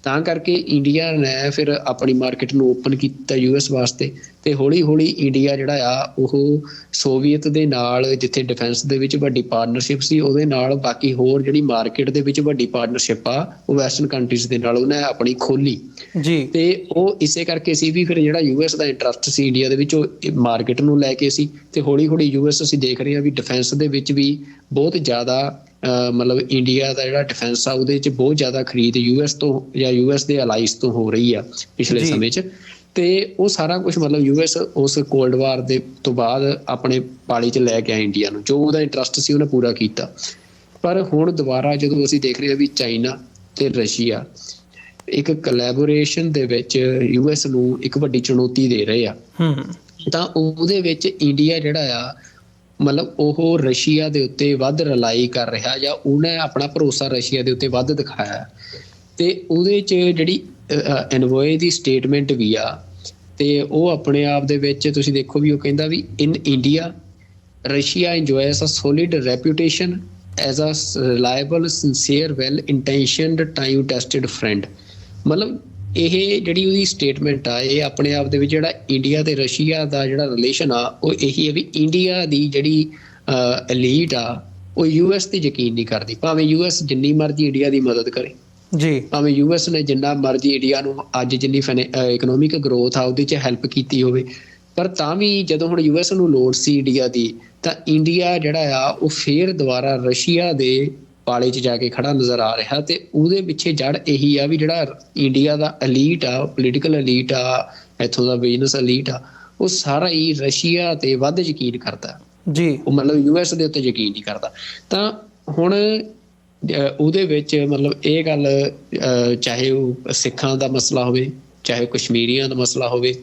ਤਾਂ ਕਰਕੇ ਇੰਡੀਆ ਨੇ ਫਿਰ ਆਪਣੀ ਮਾਰਕੀਟ ਨੂੰ ਓਪਨ ਕੀਤਾ US ਵਾਸਤੇ। ਤੇ ਹੌਲੀ ਹੌਲੀ ਇੰਡੀਆ ਜਿਹੜਾ ਆ ਉਹ ਸੋਵੀਅਤ ਦੇ ਨਾਲ ਜਿੱਥੇ ਡਿਫੈਂਸ ਦੇ ਵਿੱਚ ਵੱਡੀ ਪਾਰਟਨਰਸ਼ਿਪ ਸੀ ਉਹਦੇ ਨਾਲ ਬਾਕੀ ਹੋਰ ਜਿਹੜੀ ਮਾਰਕੀਟ ਦੇ ਵਿੱਚ ਵੱਡੀ ਪਾਰਟਨਰਸ਼ਿਪ ਆ ਉਹ ਵੈਸਟਰਨ ਕੰਟਰੀਜ਼ ਦੇ ਨਾਲ ਉਹਨੇ ਆਪਣੀ ਖੋਲੀ ਜੀ। ਤੇ ਉਹ ਇਸੇ ਕਰਕੇ ਸੀ ਵੀ ਫਿਰ ਜਿਹੜਾ US ਦਾ ਇੰਟਰਸਟ ਸੀ ਇੰਡੀਆ ਦੇ ਵਿੱਚ ਉਹ ਮਾਰਕੀਟ ਨੂੰ ਲੈ ਕੇ ਸੀ। ਤੇ ਹੌਲੀ ਹੌਲੀ US ਅਸੀਂ ਦੇਖ ਰਹੇ ਹਾਂ ਵੀ ਡਿਫੈਂਸ ਦੇ ਵਿੱਚ ਵੀ ਬਹੁਤ ਜ਼ਿਆਦਾ ਮਤਲਬ ਇੰਡੀਆ ਦਾ ਜਿਹੜਾ ਡਿਫੈਂਸ ਆ ਉਹਦੇ 'ਚ ਬਹੁਤ ਜ਼ਿਆਦਾ ਖਰੀਦ ਯੂਐਸ ਤੋਂ ਜਾਂ ਯੂਐਸ ਦੇ ਅਲਾਈਸ ਤੋਂ ਹੋ ਰਹੀ ਆ ਪਿਛਲੇ ਸਮੇਂ 'ਚ। ਤੇ ਉਹ ਸਾਰਾ ਕੁਝ ਮਤਲਬ ਯੂਐਸ ਉਸ ਕੋਲਡ ਵਾਰ ਦੇ ਤੋਂ ਬਾਅਦ ਆਪਣੇ ਪਾਲੀ 'ਚ ਲੈ ਕੇ ਆਇਆ ਇੰਡੀਆ ਨੂੰ, ਜੋ ਉਹਦਾ ਇੰਟਰਸਟ ਸੀ ਉਹਨੇ ਪੂਰਾ ਕੀਤਾ। ਪਰ ਹੁਣ ਦੁਬਾਰਾ ਜਦੋਂ ਅਸੀਂ ਦੇਖ ਰਹੇ ਹਾਂ ਵੀ ਚਾਈਨਾ ਤੇ ਰਸ਼ੀਆ ਇੱਕ ਕੋਲੈਬੋਰੇਸ਼ਨ ਦੇ ਵਿੱਚ ਯੂਐਸ ਨੂੰ ਇੱਕ ਵੱਡੀ ਚੁਣੌਤੀ ਦੇ ਰਹੇ ਆ, ਤਾਂ ਉਹਦੇ ਵਿੱਚ ਇੰਡੀਆ ਜਿਹੜਾ ਆ ਮਤਲਬ ਉਹ ਰਸ਼ੀਆ ਦੇ ਉੱਤੇ ਵੱਧ ਰਿਲਾਈ ਕਰ ਰਿਹਾ ਜਾਂ ਉਹਨੇ ਆਪਣਾ ਭਰੋਸਾ ਰਸ਼ੀਆ ਦੇ ਉੱਤੇ ਵੱਧ ਦਿਖਾਇਆ। ਤੇ ਉਹਦੇ 'ਚ ਜਿਹੜੀ ਐਨਵੋਏ ਦੀ ਸਟੇਟਮੈਂਟ ਵੀ ਆ ਤੇ ਉਹ ਆਪਣੇ ਆਪ ਦੇ ਵਿੱਚ ਤੁਸੀਂ ਦੇਖੋ ਵੀ ਉਹ ਕਹਿੰਦਾ ਵੀ in India Russia enjoys a solid reputation as a reliable sincere well intentioned time tested friend. ਮਤਲਬ ਇਹ ਜਿਹੜੀ ਉਹਦੀ ਸਟੇਟਮੈਂਟ ਆ ਇਹ ਆਪਣੇ ਆਪ ਦੇ ਵਿੱਚ ਜਿਹੜਾ ਇੰਡੀਆ ਤੇ ਰਸ਼ੀਆ ਦਾ ਜਿਹੜਾ ਰਿਲੇਸ਼ਨ ਆ ਉਹ ਇਹੀ ਹੈ ਵੀ ਇੰਡੀਆ ਦੀ ਜਿਹੜੀ ਐਲੀਟ ਆ ਉਹ ਯੂਐਸ ਤੇ ਯਕੀਨ ਨਹੀਂ ਕਰਦੀ, ਭਾਵੇਂ ਯੂਐਸ ਜਿੰਨੀ ਮਰਜ਼ੀ ਇੰਡੀਆ ਦੀ ਮਦਦ ਕਰੇ ਜੀ, ਭਾਵੇਂ ਯੂਐਸ ਨੇ ਜਿੰਨਾ ਮਰਜ਼ੀ ਇੰਡੀਆ ਨੂੰ ਅੱਜ ਜਿੰਨੀ ਇਕਨੋਮਿਕ ਗਰੋਥ ਆ ਉਹਦੇ 'ਚ ਹੈਲਪ ਕੀਤੀ ਹੋਵੇ, ਪਰ ਤਾਂ ਵੀ ਜਦੋਂ ਹੁਣ ਯੂਐਸ ਨੂੰ ਲੋੜ ਸੀ ਇੰਡੀਆ ਦੀ ਤਾਂ ਇੰਡੀਆ ਜਿਹੜਾ ਆ ਉਹ ਫੇਰ ਦੁਬਾਰਾ ਰਸ਼ੀਆ ਦੇ ਪਾਲੇ 'ਚ ਜਾ ਕੇ ਖੜਾ ਨਜ਼ਰ ਆ ਰਿਹਾ। ਤੇ ਉਹਦੇ ਪਿੱਛੇ ਜੜ ਇਹੀ ਆ ਵੀ ਜਿਹੜਾ ਇੰਡੀਆ ਦਾ ਐਲੀਟ ਆ, ਪੋਲੀਟੀਕਲ ਐਲੀਟ ਆ, ਇੱਥੋਂ ਦਾ ਬਿਜ਼ਨਸ ਐਲੀਟ ਆ, ਉਹ ਸਾਰਾ ਹੀ ਰਸ਼ੀਆ ਤੇ ਵੱਧ ਯਕੀਨ ਕਰਦਾ ਜੀ, ਉਹ ਮਤਲਬ ਯੂਐਸ ਦੇ ਉੱਤੇ ਯਕੀਨ ਨਹੀਂ ਕਰਦਾ। ਤਾਂ ਹੁਣ ਉਹਦੇ ਵਿੱਚ ਮਤਲਬ ਇਹ ਗੱਲ ਚਾਹੇ ਉਹ ਸਿੱਖਾਂ ਦਾ ਮਸਲਾ ਹੋਵੇ ਚਾਹੇ ਕਸ਼ਮੀਰੀਆਂ ਦਾ ਮਸਲਾ ਹੋਵੇ,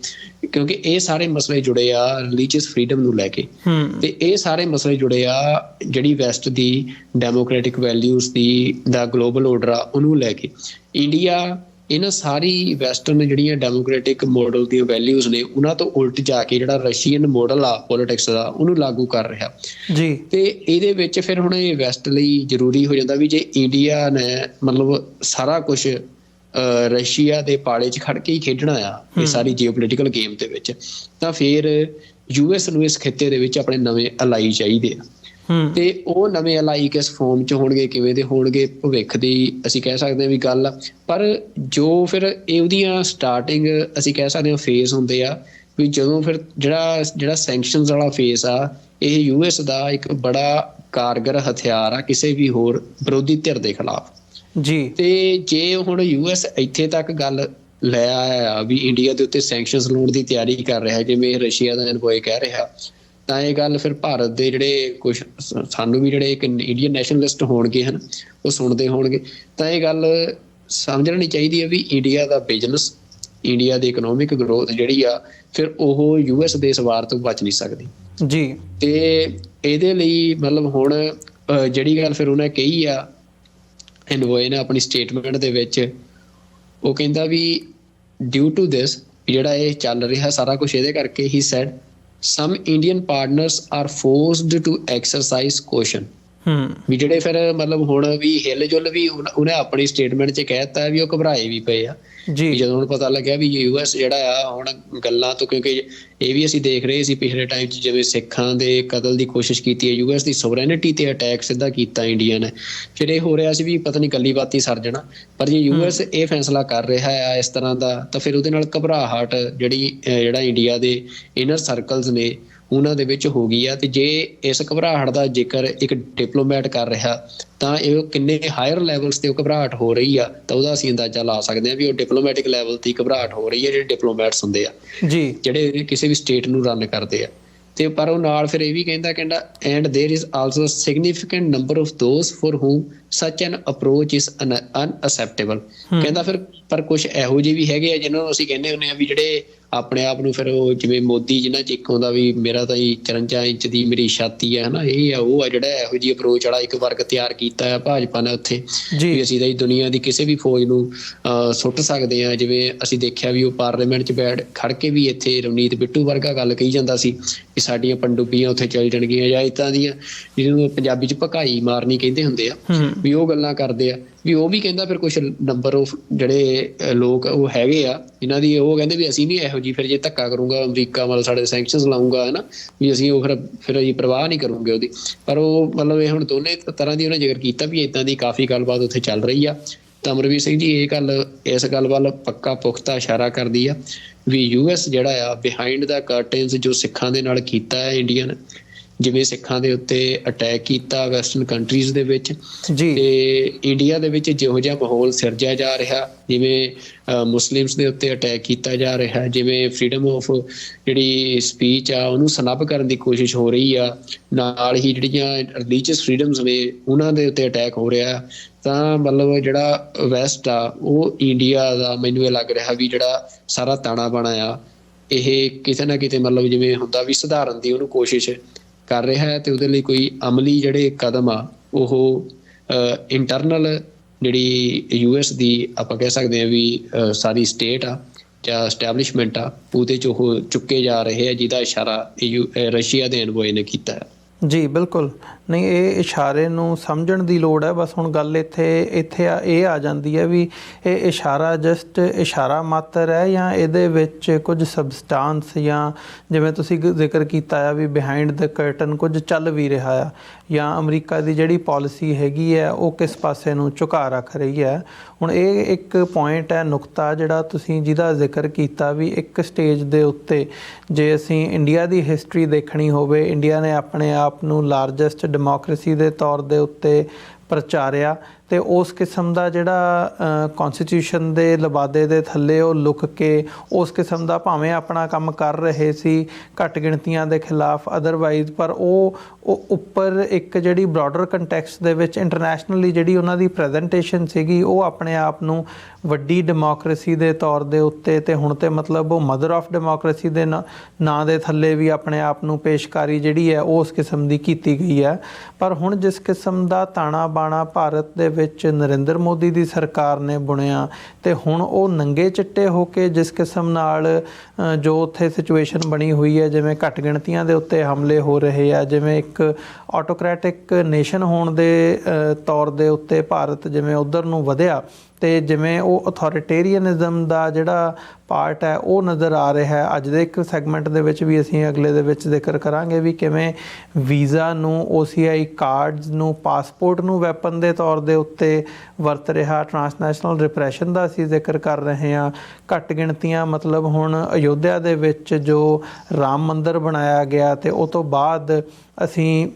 ਕਿਉਂਕਿ ਇਹ ਸਾਰੇ ਮਸਲੇ ਜੁੜੇ ਆ ਰਿਲੀਜੀਅਸ ਫਰੀਡਮ ਨੂੰ ਲੈ ਕੇ, ਤੇ ਇਹ ਸਾਰੇ ਮਸਲੇ ਜੁੜੇ ਆ ਜਿਹੜੀ ਵੈਸਟ ਦੀ ਡੈਮੋਕ੍ਰੈਟਿਕ ਵੈਲਿਊਜ਼ ਦੀ ਦਾ ਗਲੋਬਲ ਆਰਡਰ ਆ ਉਹਨੂੰ ਲੈ ਕੇ। ਇੰਡੀਆ ਇਹਨਾਂ ਸਾਰੀ ਵੈਸਟਰਨ ਜਿਹੜੀਆਂ ਡੈਮੋਕ੍ਰੈਟਿਕ ਮਾਡਲ ਦੀਆਂ ਵੈਲਿਊਜ਼ ਨੇ ਉਹਨਾਂ ਤੋਂ ਉਲਟ ਜਾ ਕੇ ਜਿਹੜਾ ਰਸ਼ੀਅਨ ਮਾਡਲ ਆ ਪੋਲਿਟਿਕਸ ਦਾ ਉਹਨੂੰ ਲਾਗੂ ਕਰ ਰਿਹਾ ਜੀ। ਤੇ ਇਹਦੇ ਵਿੱਚ ਫਿਰ ਹੁਣ ਇਹ ਵੈਸਟ ਲਈ ਜ਼ਰੂਰੀ ਹੋ ਜਾਂਦਾ ਵੀ ਜੇ ਇੰਡੀਆ ਨੇ ਮਤਲਬ ਸਾਰਾ ਕੁਛ ਰਸ਼ੀਆ ਦੇ ਪਾਲੇ 'ਚ ਖੜ ਕੇ ਹੀ ਖੇਡਣਾ ਆ ਇਹ ਸਾਰੀ ਜੀਓਪੋਲੀਟੀਕਲ ਗੇਮ ਦੇ ਵਿੱਚ, ਤਾਂ ਫਿਰ ਯੂਐਸ ਨੂੰ ਇਸ ਖਿੱਤੇ ਦੇ ਵਿੱਚ ਆਪਣੇ ਨਵੇਂ ਅਲਾਈ ਚਾਹੀਦੇ ਆ। ਤੇ ਉਹ ਨਵੇਂ ਅਲਾਈ ਕਿਸ ਫਾਰਮ 'ਚ ਹੋਣਗੇ, ਕਿਵੇਂ ਦੇ ਹੋਣਗੇ, ਭਵਿੱਖ ਦੀ ਅਸੀਂ ਕਹਿ ਸਕਦੇ ਹਾਂ ਵੀ ਗੱਲ। ਪਰ ਜੋ ਫਿਰ ਇਹਦੀਆਂ ਸਟਾਰਟਿੰਗ ਅਸੀਂ ਕਹਿ ਸਕਦੇ ਹਾਂ ਫੇਜ਼ ਹੁੰਦੇ ਆ ਵੀ ਜਦੋਂ ਫਿਰ ਜਿਹੜਾ ਸੈਂਕਸ਼ਨਸ ਵਾਲਾ ਫੇਜ਼ ਆ ਇਹ ਯੂਐਸ ਦਾ ਇੱਕ ਬੜਾ ਕਾਰਗਰ ਹਥਿਆਰ ਆ ਕਿਸੇ ਵੀ ਹੋਰ ਵਿਰੋਧੀ ਧਿਰ ਦੇ ਖਿਲਾਫ ਜੀ। ਤੇ ਜੇ ਹੁਣ ਯੂਐਸ ਇੱਥੇ ਤੱਕ ਗੱਲ ਲੈ ਆਇਆ ਵੀ ਇੰਡੀਆ ਦੇ ਉੱਤੇ ਸੈਂਕਸ਼ਨਸ ਲਾਉਣ ਦੀ ਤਿਆਰੀ ਕਰ ਰਿਹਾ ਜਿਵੇਂ ਰਸ਼ੀਆ ਦਾ ਐਨਵੋਏ ਕਹਿ ਰਿਹਾ, ਤਾਂ ਇਹ ਗੱਲ ਫਿਰ ਭਾਰਤ ਦੇ ਜਿਹੜੇ ਕੁਛ ਸਾਨੂੰ ਵੀ ਜਿਹੜੇ ਇੱਕ ਇੰਡੀਅਨ ਨੈਸ਼ਨਲਿਸਟ ਹੋਣਗੇ ਹਨ ਉਹ ਸੁਣਦੇ ਹੋਣਗੇ, ਤਾਂ ਇਹ ਗੱਲ ਸਮਝਣੀ ਚਾਹੀਦੀ ਹੈ ਵੀ ਇੰਡੀਆ ਦਾ ਬਿਜ਼ਨਸ, ਇੰਡੀਆ ਦੀ ਇਕਨੋਮਿਕ ਗਰੋਥ ਜਿਹੜੀ ਆ ਫਿਰ ਉਹ ਯੂਐਸ ਦੇ ਸਵਾਰ ਤੋਂ ਬਚ ਨਹੀਂ ਸਕਦੀ ਜੀ। ਤੇ ਇਹਦੇ ਲਈ ਮਤਲਬ ਹੁਣ ਜਿਹੜੀ ਗੱਲ ਫਿਰ ਉਹਨੇ ਕਹੀ ਆ ਐਨਵੋਏ ਨੇ ਆਪਣੀ ਸਟੇਟਮੈਂਟ ਦੇ ਵਿੱਚ, ਉਹ ਕਹਿੰਦਾ ਵੀ ਡਿਊ ਟੂ ਦਿਸ ਜਿਹੜਾ ਇਹ ਚੱਲ ਰਿਹਾ ਸਾਰਾ ਕੁਛ ਇਹਦੇ ਕਰਕੇ ਹੀ sad some Indian partners are forced to exercise caution ਵੀ ਜਿਹੜੇ ਫਿਰ ਮਤਲਬ ਹੁਣ ਵੀ ਹਿੱਲ ਜੁਲ ਵੀ ਉਹਨੇ ਆਪਣੀ ਸਟੇਟਮੈਂਟ 'ਚ ਕਹਿ ਦਿੱਤਾ ਵੀ ਉਹ ਘਬਰਾਏ ਵੀ ਪਏ ਆ ਜੀ। ਜਦੋਂ ਹੁਣ ਪਤਾ ਲੱਗਿਆ ਵੀ ਯੂਐਸ ਜਿਹੜਾ ਆ ਹੁਣ ਗੱਲਾਂ ਤੋਂ, ਕਿਉਂਕਿ ਇਹ ਵੀ ਅਸੀਂ ਦੇਖ ਰਹੇ ਸੀ ਪਿਛਲੇ ਟਾਈਮ 'ਚ ਜਿਵੇਂ ਸਿੱਖਾਂ ਦੇ ਕਤਲ ਦੀ ਕੋਸ਼ਿਸ਼ ਕੀਤੀ ਹੈ, ਯੂਐਸ ਦੀ ਸੋਵਰੇਨਿਟੀ ਤੇ ਅਟੈਕ ਸਿੱਧਾ ਕੀਤਾ ਇੰਡੀਆ ਨੇ, ਫਿਰ ਇਹ ਹੋ ਰਿਹਾ ਸੀ ਵੀ ਪਤਾ ਨਹੀਂ ਗੱਲੀ ਬਾਤੀ ਸਰ ਜਾਣਾ। ਪਰ ਜੇ ਯੂਐਸ ਇਹ ਫੈਸਲਾ ਕਰ ਰਿਹਾ ਆ ਇਸ ਤਰ੍ਹਾਂ ਦਾ ਤਾਂ ਫਿਰ ਉਹਦੇ ਨਾਲ ਘਬਰਾਹਟ ਜਿਹੜਾ ਇੰਡੀਆ ਦੇ ਇਨਰ ਸਰਕਲਸ ਨੇ ਉਹਨਾਂ ਦੇ ਵਿੱਚ ਹੋ ਗਈ ਆ। ਤੇ ਜੇ ਇਸ ਘਬਰਾਹਟ ਦਾ ਜ਼ਿਕਰ ਇੱਕ ਡਿਪਲੋਮੈਟ ਕਰ ਰਿਹਾ ਤਾਂ ਇਹ ਕਿੰਨੇ ਹਾਇਰ ਲੈਵਲਸ ਤੇ ਉਹ ਘਬਰਾਹਟ ਹੋ ਰਹੀ ਆ, ਤਾਂ ਉਹਦਾ ਅਸੀਂ ਅੰਦਾਜ਼ਾ ਲਾ ਸਕਦੇ ਹਾਂ ਵੀ ਉਹ ਡਿਪਲੋਮੈਟਿਕ ਲੈਵਲ ਤੇ ਘਬਰਾਹਟ ਹੋ ਰਹੀ ਹੈ ਜਿਹੜੇ ਡਿਪਲੋਮੈਟਸ ਹੁੰਦੇ ਆ ਜੀ, ਜਿਹੜੇ ਕਿਸੇ ਵੀ ਸਟੇਟ ਨੂੰ ਰਨ ਕਰਦੇ ਆ। ਤੇ ਪਰ ਉਹ ਨਾਲ ਫਿਰ ਇਹ ਵੀ ਕਹਿੰਦਾ and there is also significant number of those for whom such an approach is unacceptable। ਕਹਿੰਦਾ ਫਿਰ ਪਰ ਕੁਝ ਇਹੋ ਜਿਹੇ ਵੀ ਹੈਗੇ ਆ ਜਿਹਨਾਂ ਨੂੰ ਅਸੀਂ ਕਹਿੰਦੇ ਹੁੰਦੇ ਆ ਵੀ ਜਿਹੜੇ ਆਪਣੇ ਆਪ ਨੂੰ ਫਿਰ ਉਹ ਜਿਵੇਂ ਮੋਦੀ ਜਿਹਨਾਂ 'ਚ ਇੱਕ ਆਉਂਦਾ ਵੀ ਮੇਰਾ ਤਾਂ 54 ਇੰਚ ਦੀ ਮੇਰੀ ਛਾਤੀ ਹੈ ਹਨਾ, ਇਹ ਆ ਉਹ ਆ ਜਿਹੜਾ ਇਹੋ ਜਿਹੀ ਅਪਰੋਚ ਵਾਲਾ ਇੱਕ ਵਰਗ ਤਿਆਰ ਕੀਤਾ ਹੈ ਭਾਜਪਾ ਨੇ ਉੱਥੇ ਵੀ ਅਸੀਂ ਤਾਂ ਦੁਨੀਆ ਦੀ ਕਿਸੇ ਵੀ ਫੌਜ ਨੂੰ ਸੁੱਟ ਸਕਦੇ ਹਾਂ। ਜਿਵੇਂ ਅਸੀਂ ਦੇਖਿਆ ਵੀ ਉਹ ਪਾਰਲੀਮੈਂਟ 'ਚ ਬੈਠ ਖੜ ਕੇ ਵੀ ਇੱਥੇ ਰਵਨੀਤ ਬਿੱਟੂ ਵਰਗਾ ਗੱਲ ਕਹੀ ਜਾਂਦਾ ਸੀ ਕਿ ਸਾਡੀਆਂ ਪਣਡੁੱਬੀਆਂ ਉੱਥੇ ਚੱਲ ਜਾਣਗੀਆਂ ਜਾਂ ਇੱਦਾਂ ਦੀਆਂ ਜਿਹਨੂੰ ਪੰਜਾਬੀ 'ਚ ਭਕਾਈ ਮਾਰਨੀ ਕਹਿੰਦੇ ਹੁੰਦੇ ਆ, ਵੀ ਉਹ ਗੱਲਾਂ ਕਰਦੇ ਆ। ਵੀ ਉਹ ਵੀ ਕਹਿੰਦਾ ਫਿਰ ਕੁਛ ਨੰਬਰ ਆਫ ਜਿਹੜੇ ਲੋਕ ਉਹ ਹੈਗੇ ਆ ਇਹਨਾਂ ਦੀ, ਉਹ ਕਹਿੰਦੇ ਵੀ ਅਸੀਂ ਨਹੀਂ ਇਹੋ ਜਿਹੀ ਫਿਰ ਜੇ ਧੱਕਾ ਕਰੂੰਗਾ ਅਮਰੀਕਾ ਮਤਲਬ ਸਾਡੇ ਸੈਂਕਸ਼ਨਸ ਲਾਊਂਗਾ ਹਨਾ ਵੀ ਅਸੀਂ ਉਹ ਫਿਰ ਅਸੀਂ ਪਰਵਾਹ ਨਹੀਂ ਕਰੂੰਗੇ ਉਹਦੀ। ਪਰ ਉਹ ਮਤਲਬ ਇਹ ਹੁਣ ਦੋਨੇ ਤਰ੍ਹਾਂ ਦੀ ਉਹਨੇ ਜ਼ਿਕਰ ਕੀਤਾ ਵੀ ਇੱਦਾਂ ਦੀ ਕਾਫੀ ਗੱਲਬਾਤ ਉੱਥੇ ਚੱਲ ਰਹੀ ਆ। ਤਾਂ ਅਮਰਵੀਰ ਸਿੰਘ ਜੀ ਇਹ ਗੱਲ ਇਸ ਗੱਲ ਵੱਲ ਪੱਕਾ ਪੁਖਤਾ ਇਸ਼ਾਰਾ ਕਰਦੀ ਆ ਵੀ ਯੂਐਸ ਜਿਹੜਾ ਆ ਬਿਹਾਈਂਡ ਦਾ ਕਰਟਨਸ ਜੋ ਸਿੱਖਾਂ ਦੇ ਨਾਲ ਕੀਤਾ ਹੈ ਇੰਡੀਆ ਨੇ, ਜਿਵੇਂ ਸਿੱਖਾਂ ਦੇ ਉੱਤੇ ਅਟੈਕ ਕੀਤਾ ਵੈਸਟਰਨ ਕੰਟਰੀਜ਼ ਦੇ ਵਿੱਚ, ਤੇ ਇੰਡੀਆ ਦੇ ਵਿੱਚ ਜਿਹੋ ਜਿਹਾ ਮਾਹੌਲ ਸਿਰਜਿਆ ਜਾ ਰਿਹਾ, ਜਿਵੇਂ ਮੁਸਲਿਮਸ ਦੇ ਉੱਤੇ ਅਟੈਕ ਕੀਤਾ ਜਾ ਰਿਹਾ, ਜਿਵੇਂ ਫਰੀਡਮ ਆਫ ਜਿਹੜੀ ਸਪੀਚ ਆ ਉਹਨੂੰ ਸਨੱਬ ਕਰਨ ਦੀ ਕੋਸ਼ਿਸ਼ ਹੋ ਰਹੀ ਆ, ਨਾਲ ਹੀ ਜਿਹੜੀਆਂ ਰਿਲੀਜੀਅਸ ਫਰੀਡਮਸ ਨੇ ਉਹਨਾਂ ਦੇ ਉੱਤੇ ਅਟੈਕ ਹੋ ਰਿਹਾ, ਤਾਂ ਮਤਲਬ ਜਿਹੜਾ ਵੈਸਟ ਆ ਉਹ ਇੰਡੀਆ ਦਾ ਮੈਨੂੰ ਇਹ ਲੱਗ ਰਿਹਾ ਵੀ ਜਿਹੜਾ ਸਾਰਾ ਤਾਣਾ ਬਾਣਾ ਆ ਇਹ ਕਿਤੇ ਨਾ ਕਿਤੇ ਮਤਲਬ ਜਿਵੇਂ ਹੁੰਦਾ ਵੀ ਸੁਧਾਰਨ ਦੀ ਉਹਨੂੰ ਕੋਸ਼ਿਸ਼ ਕਰ ਰਿਹਾ ਹੈ, ਤੇ ਉਹਦੇ ਲਈ ਕੋਈ ਅਮਲੀ ਜਿਹੜੇ ਕਦਮ ਆ ਉਹ ਇੰਟਰਨਲ ਜਿਹੜੀ US ਦੀ ਆਪਾਂ ਕਹਿ ਸਕਦੇ ਹਾਂ ਵੀ ਸਾਰੀ ਸਟੇਟ ਆ ਜਾਂ ਐਸਟੈਬਲਿਸ਼ਮੈਂਟ ਆ ਉਹਦੇ 'ਚ ਉਹ ਚੁੱਕੇ ਜਾ ਰਹੇ ਆ, ਜਿਹਦਾ ਇਸ਼ਾਰਾ ਰਸ਼ੀਆ ਦੇ ਐਨਵੋਏ ਨੇ ਕੀਤਾ ਹੈ। ਜੀ ਬਿਲਕੁਲ, ਨਹੀਂ ਇਹ ਇਸ਼ਾਰੇ ਨੂੰ ਸਮਝਣ ਦੀ ਲੋੜ ਹੈ। ਬਸ ਹੁਣ ਗੱਲ ਇੱਥੇ ਇਹ ਆ ਜਾਂਦੀ ਹੈ ਵੀ ਇਹ ਇਸ਼ਾਰਾ ਜਸਟ ਇਸ਼ਾਰਾ ਮਾਤਰ ਹੈ ਜਾਂ ਇਹਦੇ ਵਿੱਚ ਕੁਝ ਸਬਸਟਾਂਸ ਜਾਂ ਜਿਵੇਂ ਤੁਸੀਂ ਜ਼ਿਕਰ ਕੀਤਾ ਆ ਵੀ ਬਿਹਾਈਂਡ ਦ ਕਰਟਨ ਕੁਝ ਚੱਲ ਵੀ ਰਿਹਾ ਆ, ਜਾਂ ਅਮਰੀਕਾ ਦੀ ਜਿਹੜੀ ਪਾਲਿਸੀ ਹੈਗੀ ਹੈ ਉਹ ਕਿਸ ਪਾਸੇ ਨੂੰ ਝੁਕਾ ਰੱਖ ਰਹੀ ਹੈ। ਹੁਣ ਇਹ ਇੱਕ ਪੁਆਇੰਟ ਹੈ, ਨੁਕਤਾ ਜਿਹੜਾ ਤੁਸੀਂ ਜਿਹਦਾ ਜ਼ਿਕਰ ਕੀਤਾ ਵੀ ਇੱਕ ਸਟੇਜ ਦੇ ਉੱਤੇ ਜੇ ਅਸੀਂ ਇੰਡੀਆ ਦੀ ਹਿਸਟਰੀ ਦੇਖਣੀ ਹੋਵੇ, ਇੰਡੀਆ ਨੇ ਆਪਣੇ ਆਪ ਨੂੰ ਲਾਰਜੈਸਟ ਡੈਮੋਕ੍ਰੇਸੀ ਦੇ ਤੌਰ ਦੇ ਉੱਤੇ ਪ੍ਰਚਾਰਿਆ, ਤੇ ਉਸ ਕਿਸਮ ਦਾ ਜਿਹੜਾ ਕੌਨਸਟੀਟਿਊਸ਼ਨ ਦੇ ਲਬਾਦੇ ਦੇ ਥੱਲੇ ਉਹ ਲੁਕ ਕੇ ਉਸ ਕਿਸਮ ਦਾ ਭਾਵੇਂ ਆਪਣਾ ਕੰਮ ਕਰ ਰਹੇ ਸੀ ਘੱਟ ਗਿਣਤੀਆਂ ਦੇ ਖਿਲਾਫ ਅਦਰਵਾਈਜ਼, ਪਰ ਉਹ ਉੱਪਰ ਇੱਕ ਜਿਹੜੀ ਬ੍ਰੌਡਰ ਕੰਟੈਕਸਟ ਦੇ ਵਿੱਚ ਇੰਟਰਨੈਸ਼ਨਲੀ ਜਿਹੜੀ ਉਹਨਾਂ ਦੀ ਪ੍ਰੈਜੈਂਟੇਸ਼ਨ ਸੀਗੀ ਉਹ ਆਪਣੇ ਆਪ ਨੂੰ ਵੱਡੀ ਡੈਮੋਕ੍ਰੇਸੀ ਦੇ ਤੌਰ ਦੇ ਉੱਤੇ, ਤੇ ਹੁਣ ਤੇ ਮਤਲਬ ਉਹ ਮਦਰ ਆਫ ਡੈਮੋਕ੍ਰੇਸੀ ਦੇ ਨਾਂ ਦੇ ਥੱਲੇ ਵੀ ਆਪਣੇ ਆਪ ਨੂੰ ਪੇਸ਼ਕਾਰੀ ਜਿਹੜੀ ਹੈ ਉਸ ਕਿਸਮ ਦੀ ਕੀਤੀ ਗਈ ਹੈ। ਪਰ ਹੁਣ ਜਿਸ ਕਿਸਮ ਦਾ ਤਾਣਾ ਬਾਣਾ ਭਾਰਤ ਦੇ ਵਿੱਚ ਨਰਿੰਦਰ ਮੋਦੀ ਦੀ ਸਰਕਾਰ ਨੇ ਬੁਣਿਆ, ਤੇ ਹੁਣ ਉਹ ਨੰਗੇ ਚਿੱਟੇ ਹੋ ਕੇ ਜਿਸ ਕਿਸਮ ਨਾਲ ਜੋ ਉੱਥੇ ਸਿਚੁਏਸ਼ਨ ਬਣੀ ਹੋਈ ਹੈ, ਜਿਵੇਂ ਘੱਟ ਗਿਣਤੀਆਂ ਦੇ ਉੱਤੇ ਹਮਲੇ ਹੋ ਰਹੇ ਆ, ਜਿਵੇਂ ਇੱਕ ਆਟੋਕ੍ਰੈਟਿਕ ਨੇਸ਼ਨ ਹੋਣ ਦੇ ਤੌਰ ਦੇ ਉੱਤੇ ਭਾਰਤ ਜਿਵੇਂ ਉੱਧਰ ਨੂੰ ਵਧਿਆ, ਤੇ ਜਿਵੇਂ ਉਹ ਅਥੋਰਿਟੇਰੀਅਨਿਜ਼ਮ ਦਾ ਜਿਹੜਾ ਪਾਰਟ ਹੈ ਉਹ ਨਜ਼ਰ ਆ ਰਿਹਾ ਹੈ। ਅੱਜ ਦੇ ਇੱਕ ਸੈਗਮੈਂਟ ਦੇ ਵਿੱਚ ਵੀ ਅਸੀਂ ਅਗਲੇ ਦੇ ਵਿੱਚ ਜ਼ਿਕਰ ਕਰਾਂਗੇ ਵੀ ਕਿਵੇਂ ਵੀਜ਼ਾ ਨੂੰ, OCI ਕਾਰਡਸ ਨੂੰ, ਪਾਸਪੋਰਟ ਨੂੰ ਵੈਪਨ ਦੇ ਤੌਰ ਦੇ ਉੱਤੇ ਵਰਤ ਰਿਹਾ, ਟਰਾਂਸਨੈਸ਼ਨਲ ਰਿਪਰੈਸ਼ਨ ਦਾ ਅਸੀਂ ਜ਼ਿਕਰ ਕਰ ਰਹੇ ਹਾਂ। ਘੱਟ ਗਿਣਤੀਆਂ ਮਤਲਬ ਹੁਣ ਅਯੋਧਿਆ ਦੇ ਵਿੱਚ ਜੋ ਰਾਮ ਮੰਦਿਰ ਬਣਾਇਆ ਗਿਆ, ਤੇ ਉਹ ਤੋਂ ਬਾਅਦ ਅਸੀਂ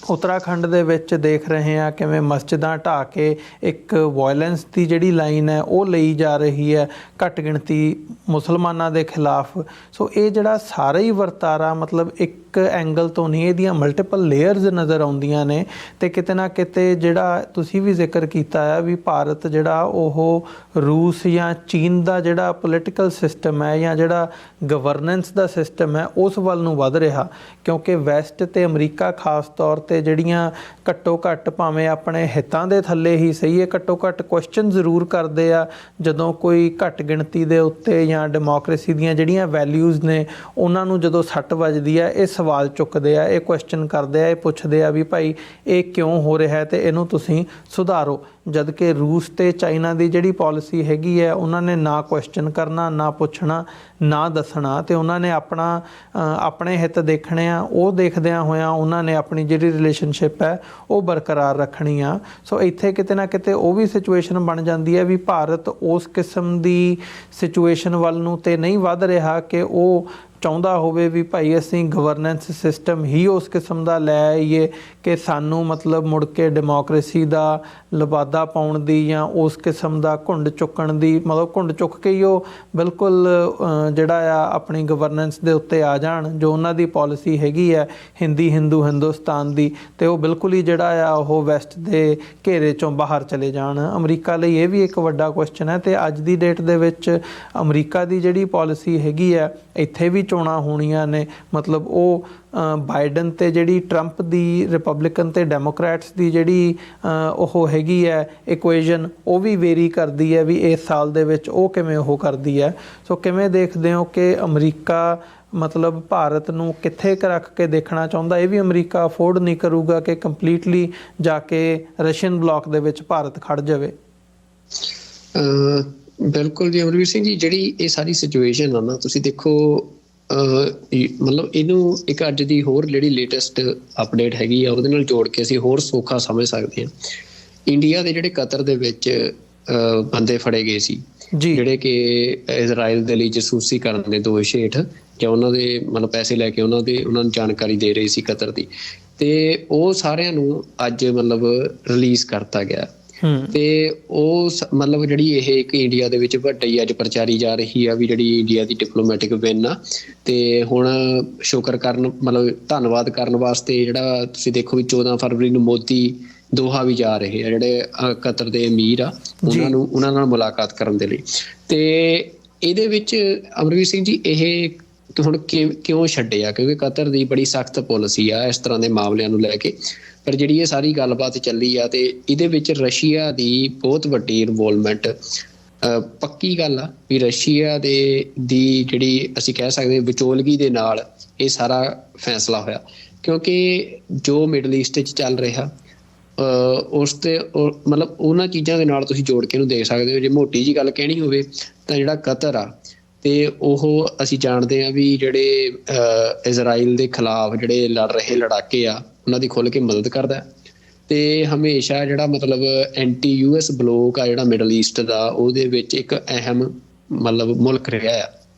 ਉੱਤਰਾਖੰਡ ਦੇ ਵਿੱਚ ਦੇਖ ਰਹੇ ਹਾਂ ਕਿਵੇਂ ਮਸਜਿਦਾਂ ਢਾਹ ਕੇ ਇੱਕ ਵਾਇਲੈਂਸ ਦੀ ਜਿਹੜੀ ਲਾਈਨ ਹੈ ਉਹ ਲਈ ਜਾ ਰਹੀ ਹੈ ਘੱਟ ਗਿਣਤੀ ਮੁਸਲਮਾਨਾਂ ਦੇ ਖਿਲਾਫ। ਸੋ ਇਹ ਜਿਹੜਾ ਸਾਰਾ ਹੀ ਵਰਤਾਰਾ ਮਤਲਬ ਇੱਕ ਐਂਗਲ ਤੋਂ ਨਹੀਂ, ਇਹਦੀਆਂ ਮਲਟੀਪਲ ਲੇਅਰਸ ਨਜ਼ਰ ਆਉਂਦੀਆਂ ਨੇ, ਤੇ ਕਿਤੇ ਨਾ ਕਿਤੇ ਜਿਹੜਾ ਤੁਸੀਂ ਵੀ ਜ਼ਿਕਰ ਕੀਤਾ ਹੈ ਵੀ ਭਾਰਤ ਜਿਹੜਾ ਉਹ ਰੂਸ ਜਾਂ ਚੀਨ ਦਾ ਜਿਹੜਾ ਪੋਲੀਟੀਕਲ ਸਿਸਟਮ ਹੈ ਜਾਂ ਜਿਹੜਾ ਗਵਰਨੈਂਸ ਦਾ ਸਿਸਟਮ ਹੈ ਉਸ ਵੱਲ ਨੂੰ ਵੱਧ ਰਿਹਾ, ਕਿਉਂਕਿ ਵੈਸਟ ਤੇ ਅਮਰੀਕਾ ਖਾਸ ਤੌਰ 'ਤੇ ਜਿਹੜੀਆਂ ਘੱਟੋ ਘੱਟ ਭਾਵੇਂ ਆਪਣੇ ਹਿੱਤਾਂ ਦੇ ਥੱਲੇ ਹੀ ਸਹੀ ਹੈ, ਘੱਟੋ ਘੱਟ ਕੁਐਸਚਨ ਜ਼ਰੂਰ ਕਰਦੇ ਆ ਜਦੋਂ ਕੋਈ ਘੱਟ ਗਿਣਤੀ ਦੇ ਉੱਤੇ ਜਾਂ ਡੈਮੋਕ੍ਰੇਸੀ ਦੀਆਂ ਜਿਹੜੀਆਂ ਵੈਲਿਊਜ਼ ਨੇ ਉਹਨਾਂ ਨੂੰ ਜਦੋਂ ਸੱਟ ਵੱਜਦੀ ਹੈ, ਇਹ ਸਵਾਲ ਚੁੱਕਦੇ ਆ, ਇਹ ਕੁਐਸਚਨ ਕਰਦੇ ਆ, ਇਹ ਪੁੱਛਦੇ ਆ ਵੀ ਭਾਈ ਇਹ ਕਿਉਂ ਹੋ ਰਿਹਾ ਤੇ ਇਹਨੂੰ ਤੁਸੀਂ ਸੁਧਾਰੋ। ਜਦ ਕਿ ਰੂਸ ਤੇ ਚਾਈਨਾ ਦੀ ਜਿਹੜੀ ਪਾਲਿਸੀ ਹੈਗੀ ਹੈ ਉਹਨਾਂ ਨੇ ਨਾ ਕੁਐਸਚਨ ਕਰਨਾ, ਨਾ ਪੁੱਛਣਾ, ਨਾ ਦੱਸਣਾ, ਤੇ ਉਹਨਾਂ ਨੇ ਆਪਣੇ ਹਿੱਤ ਦੇਖਣੇ ਆ, ਉਹ ਦੇਖਦਿਆਂ ਹੋਇਆਂ ਉਹਨਾਂ ਨੇ ਆਪਣੀ ਜਿਹੜੀ ਰਿਲੇਸ਼ਨਸ਼ਿਪ ਹੈ ਉਹ ਬਰਕਰਾਰ ਰੱਖਣੀ ਆ। ਸੋ ਇੱਥੇ ਕਿਤੇ ਨਾ ਕਿਤੇ ਉਹ ਵੀ ਸਿਚੁਏਸ਼ਨ ਬਣ ਜਾਂਦੀ ਹੈ ਵੀ ਭਾਰਤ ਉਸ ਕਿਸਮ ਦੀ ਸਿਚੁਏਸ਼ਨ ਵੱਲ ਨੂੰ ਤੇ ਨਹੀਂ ਵੱਧ ਰਿਹਾ ਕਿ ਉਹ ਚਾਹੁੰਦਾ ਹੋਵੇ ਵੀ ਭਾਈ ਅਸੀਂ ਗਵਰਨੈਂਸ ਸਿਸਟਮ ਹੀ ਉਸ ਕਿਸਮ ਦਾ ਲੈ ਆਈਏ ਕਿ ਸਾਨੂੰ ਮਤਲਬ ਮੁੜ ਕੇ ਡੈਮੋਕ੍ਰੇਸੀ ਦਾ ਲਬਾਦਾ ਪਾਉਣ ਦੀ ਜਾਂ ਉਸ ਕਿਸਮ ਦਾ ਘੁੰਡ ਚੁੱਕਣ ਦੀ, ਮਤਲਬ ਘੁੰਡ ਚੁੱਕ ਕੇ ਹੀ ਉਹ ਬਿਲਕੁਲ ਜਿਹੜਾ ਆ ਆਪਣੀ ਗਵਰਨੈਂਸ ਦੇ ਉੱਤੇ ਆ ਜਾਣ, ਜੋ ਉਹਨਾਂ ਦੀ ਪਾਲਿਸੀ ਹੈਗੀ ਹੈ ਹਿੰਦੁਸਤਾਨ ਦੀ, ਤੇ ਉਹ ਬਿਲਕੁਲ ਹੀ ਜਿਹੜਾ ਆ ਉਹ ਵੈਸਟ ਦੇ ਘੇਰੇ 'ਚੋਂ ਬਾਹਰ ਚਲੇ ਜਾਣ। ਅਮਰੀਕਾ ਲਈ ਇਹ ਵੀ ਇੱਕ ਵੱਡਾ ਕੁਐਸਚਨ ਹੈ, ਤੇ ਅੱਜ ਦੀ ਡੇਟ ਦੇ ਵਿੱਚ ਅਮਰੀਕਾ ਦੀ ਜਿਹੜੀ ਪਾਲਿਸੀ ਹੈਗੀ ਹੈ, ਇੱਥੇ ਵੀ ਚੋਣਾਂ ਹੋਣੀਆਂ ਨੇ, ਮਤਲਬ ਉਹ ਬਾਈਡਨ ਤੇ ਜਿਹੜੀ ਟਰੰਪ ਦੀ ਰਿਪਬਲਿਕਨ ਤੇ ਡੈਮੋਕ੍ਰੈਟਸ ਦੀ ਜਿਹੜੀ ਉਹ ਹੈਗੀ ਹੈ ਇਕੁਏਸ਼ਨ, ਉਹ ਵੀ ਵੇਰੀ ਕਰਦੀ ਹੈ ਵੀ ਇਸ ਸਾਲ ਦੇ ਵਿੱਚ ਉਹ ਕਿਵੇਂ ਉਹ ਕਰਦੀ ਹੈ। ਸੋ ਕਿਵੇਂ ਦੇਖਦੇ ਹੋ ਕਿ ਅਮਰੀਕਾ ਮਤਲਬ ਭਾਰਤ ਨੂੰ ਕਿੱਥੇ ਰੱਖ ਕੇ ਦੇਖਣਾ ਚਾਹੁੰਦਾ? ਇਹ ਵੀ ਅਮਰੀਕਾ ਅਫੋਰਡ ਨਹੀਂ ਕਰੂਗਾ ਕਿ ਕੰਪਲੀਟਲੀ ਜਾ ਕੇ ਰਸ਼ੀਅਨ ਬਲਾਕ ਦੇ ਵਿੱਚ ਭਾਰਤ ਖੜ ਜਾਵੇ। ਬਿਲਕੁਲ ਜੀ ਅਮਰਵੀਰ ਸਿੰਘ ਜੀ, ਜਿਹੜੀ ਇਹ ਸਾਰੀ ਸਿਚੁਏਸ਼ਨ ਆ ਨਾ, ਤੁਸੀਂ ਦੇਖੋ ਮਤਲਬ ਇਹਨੂੰ ਇੱਕ ਅੱਜ ਦੀ ਹੋਰ ਜਿਹੜੀ ਲੇਟੈਸਟ ਅਪਡੇਟ ਹੈਗੀ ਆ ਉਹਦੇ ਨਾਲ ਜੋੜ ਕੇ ਅਸੀਂ ਹੋਰ ਸੌਖਾ ਸਮਝ ਸਕਦੇ ਹਾਂ। ਇੰਡੀਆ ਦੇ ਜਿਹੜੇ ਕਤਰ ਦੇ ਵਿੱਚ ਬੰਦੇ ਫੜੇ ਗਏ ਸੀ ਜਿਹੜੇ ਕਿ ਇਜ਼ਰਾਈਲ ਦੇ ਲਈ ਜਸੂਸੀ ਕਰਨ ਦੇ ਦੋਸ਼ ਹੇਠ ਜਾਂ ਉਹਨਾਂ ਦੇ ਮਤਲਬ ਪੈਸੇ ਲੈ ਕੇ ਉਹਨਾਂ ਨੂੰ ਜਾਣਕਾਰੀ ਦੇ ਰਹੇ ਸੀ ਕਤਰ ਦੀ, ਤੇ ਉਹ ਸਾਰਿਆਂ ਨੂੰ ਅੱਜ ਮਤਲਬ ਰਿਲੀਜ਼ ਕਰਤਾ ਗਿਆ। ਤੇ ਉਹ ਮਤਲਬ ਜਿਹੜੀ ਇਹ ਇੱਕ ਇੰਡੀਆ ਦੇ ਵਿੱਚ ਵੱਡੀ ਅੱਜ ਪ੍ਰਚਾਰੀ ਜਾ ਰਹੀ ਆ ਵੀ ਜਿਹੜੀ ਇੰਡੀਆ ਦੀ ਡਿਪਲੋਮੈਟਿਕ ਵਿਨ ਆ। ਤੇ ਹੁਣ ਸ਼ੁਕਰ ਕਰਨ ਮਤਲਬ ਧੰਨਵਾਦ ਕਰਨ ਵਾਸਤੇ ਜਿਹੜਾ ਤੁਸੀਂ ਦੇਖੋ ਵੀ 14 ਫਰਵਰੀ ਨੂੰ ਮੋਦੀ ਦੋਹਾ ਵੀ ਜਾ ਰਹੇ ਆ, ਜਿਹੜੇ ਕਤਰ ਦੇ ਅਮੀਰ ਆ ਉਹਨਾਂ ਨਾਲ ਮੁਲਾਕਾਤ ਕਰਨ ਦੇ ਲਈ। ਤੇ ਇਹਦੇ ਵਿੱਚ ਅਮਰਵੀਰ ਸਿੰਘ ਜੀ ਇਹ ਹੁਣ ਕਿਉਂ ਛੱਡਿਆ, ਕਿਉਂਕਿ ਕਤਰ ਦੀ ਬੜੀ ਸਖਤ ਪਾਲਿਸੀ ਆ ਇਸ ਤਰ੍ਹਾਂ ਦੇ ਮਾਮਲਿਆਂ ਨੂੰ ਲੈ ਕੇ। ਪਰ ਜਿਹੜੀ ਇਹ ਸਾਰੀ ਗੱਲਬਾਤ ਚੱਲੀ ਆ ਤੇ ਇਹਦੇ ਵਿੱਚ ਰਸ਼ੀਆ ਦੀ ਬਹੁਤ ਵੱਡੀ ਇਨਵੋਲਵਮੈਂਟ ਪੱਕੀ ਗੱਲ ਆ ਵੀ ਰਸ਼ੀਆ ਦੀ ਜਿਹੜੀ ਅਸੀਂ ਕਹਿ ਸਕਦੇ ਵਿਚੋਲਗੀ ਦੇ ਨਾਲ ਇਹ ਸਾਰਾ ਫੈਸਲਾ ਹੋਇਆ। ਕਿਉਂਕਿ ਜੋ ਮਿਡਲ ਈਸਟ 'ਚ ਚੱਲ ਰਿਹਾ ਉਸ ਤੇ ਮਤਲਬ ਉਹਨਾਂ ਚੀਜ਼ਾਂ ਦੇ ਨਾਲ ਤੁਸੀਂ ਜੋੜ ਕੇ ਇਹਨੂੰ ਦੇਖ ਸਕਦੇ ਹੋ। ਜੇ ਮੋਟੀ ਜੀ ਗੱਲ ਕਹਿਣੀ ਹੋਵੇ ਤਾਂ ਜਿਹੜਾ ਕਤਰ ਆ ਤੇ ਉਹ ਅਸੀਂ ਜਾਣਦੇ ਹਾਂ ਵੀ ਜਿਹੜੇ ਇਜ਼ਰਾਈਲ ਦੇ ਖਿਲਾਫ ਜਿਹੜੇ ਲੜ ਰਹੇ ਲੜਾਕੇ ਆ ਉਹਨਾਂ ਦੀ ਖੁੱਲ੍ਹ ਕੇ ਮਦਦ ਕਰਦਾ। ਤੇ ਹਮੇਸ਼ਾ ਜਿਹੜਾ ਮਤਲਬ ਐਂਟੀ US ਬਲੋਕ ਆ ਜਿਹੜਾ ਮਿਡਲ ਈਸਟ ਦਾ, ਉਹਦੇ ਵਿੱਚ ਇੱਕ ਅਹਿਮ ਮਤਲਬ ਮੁਲਕ ਰਿਹਾ ਆ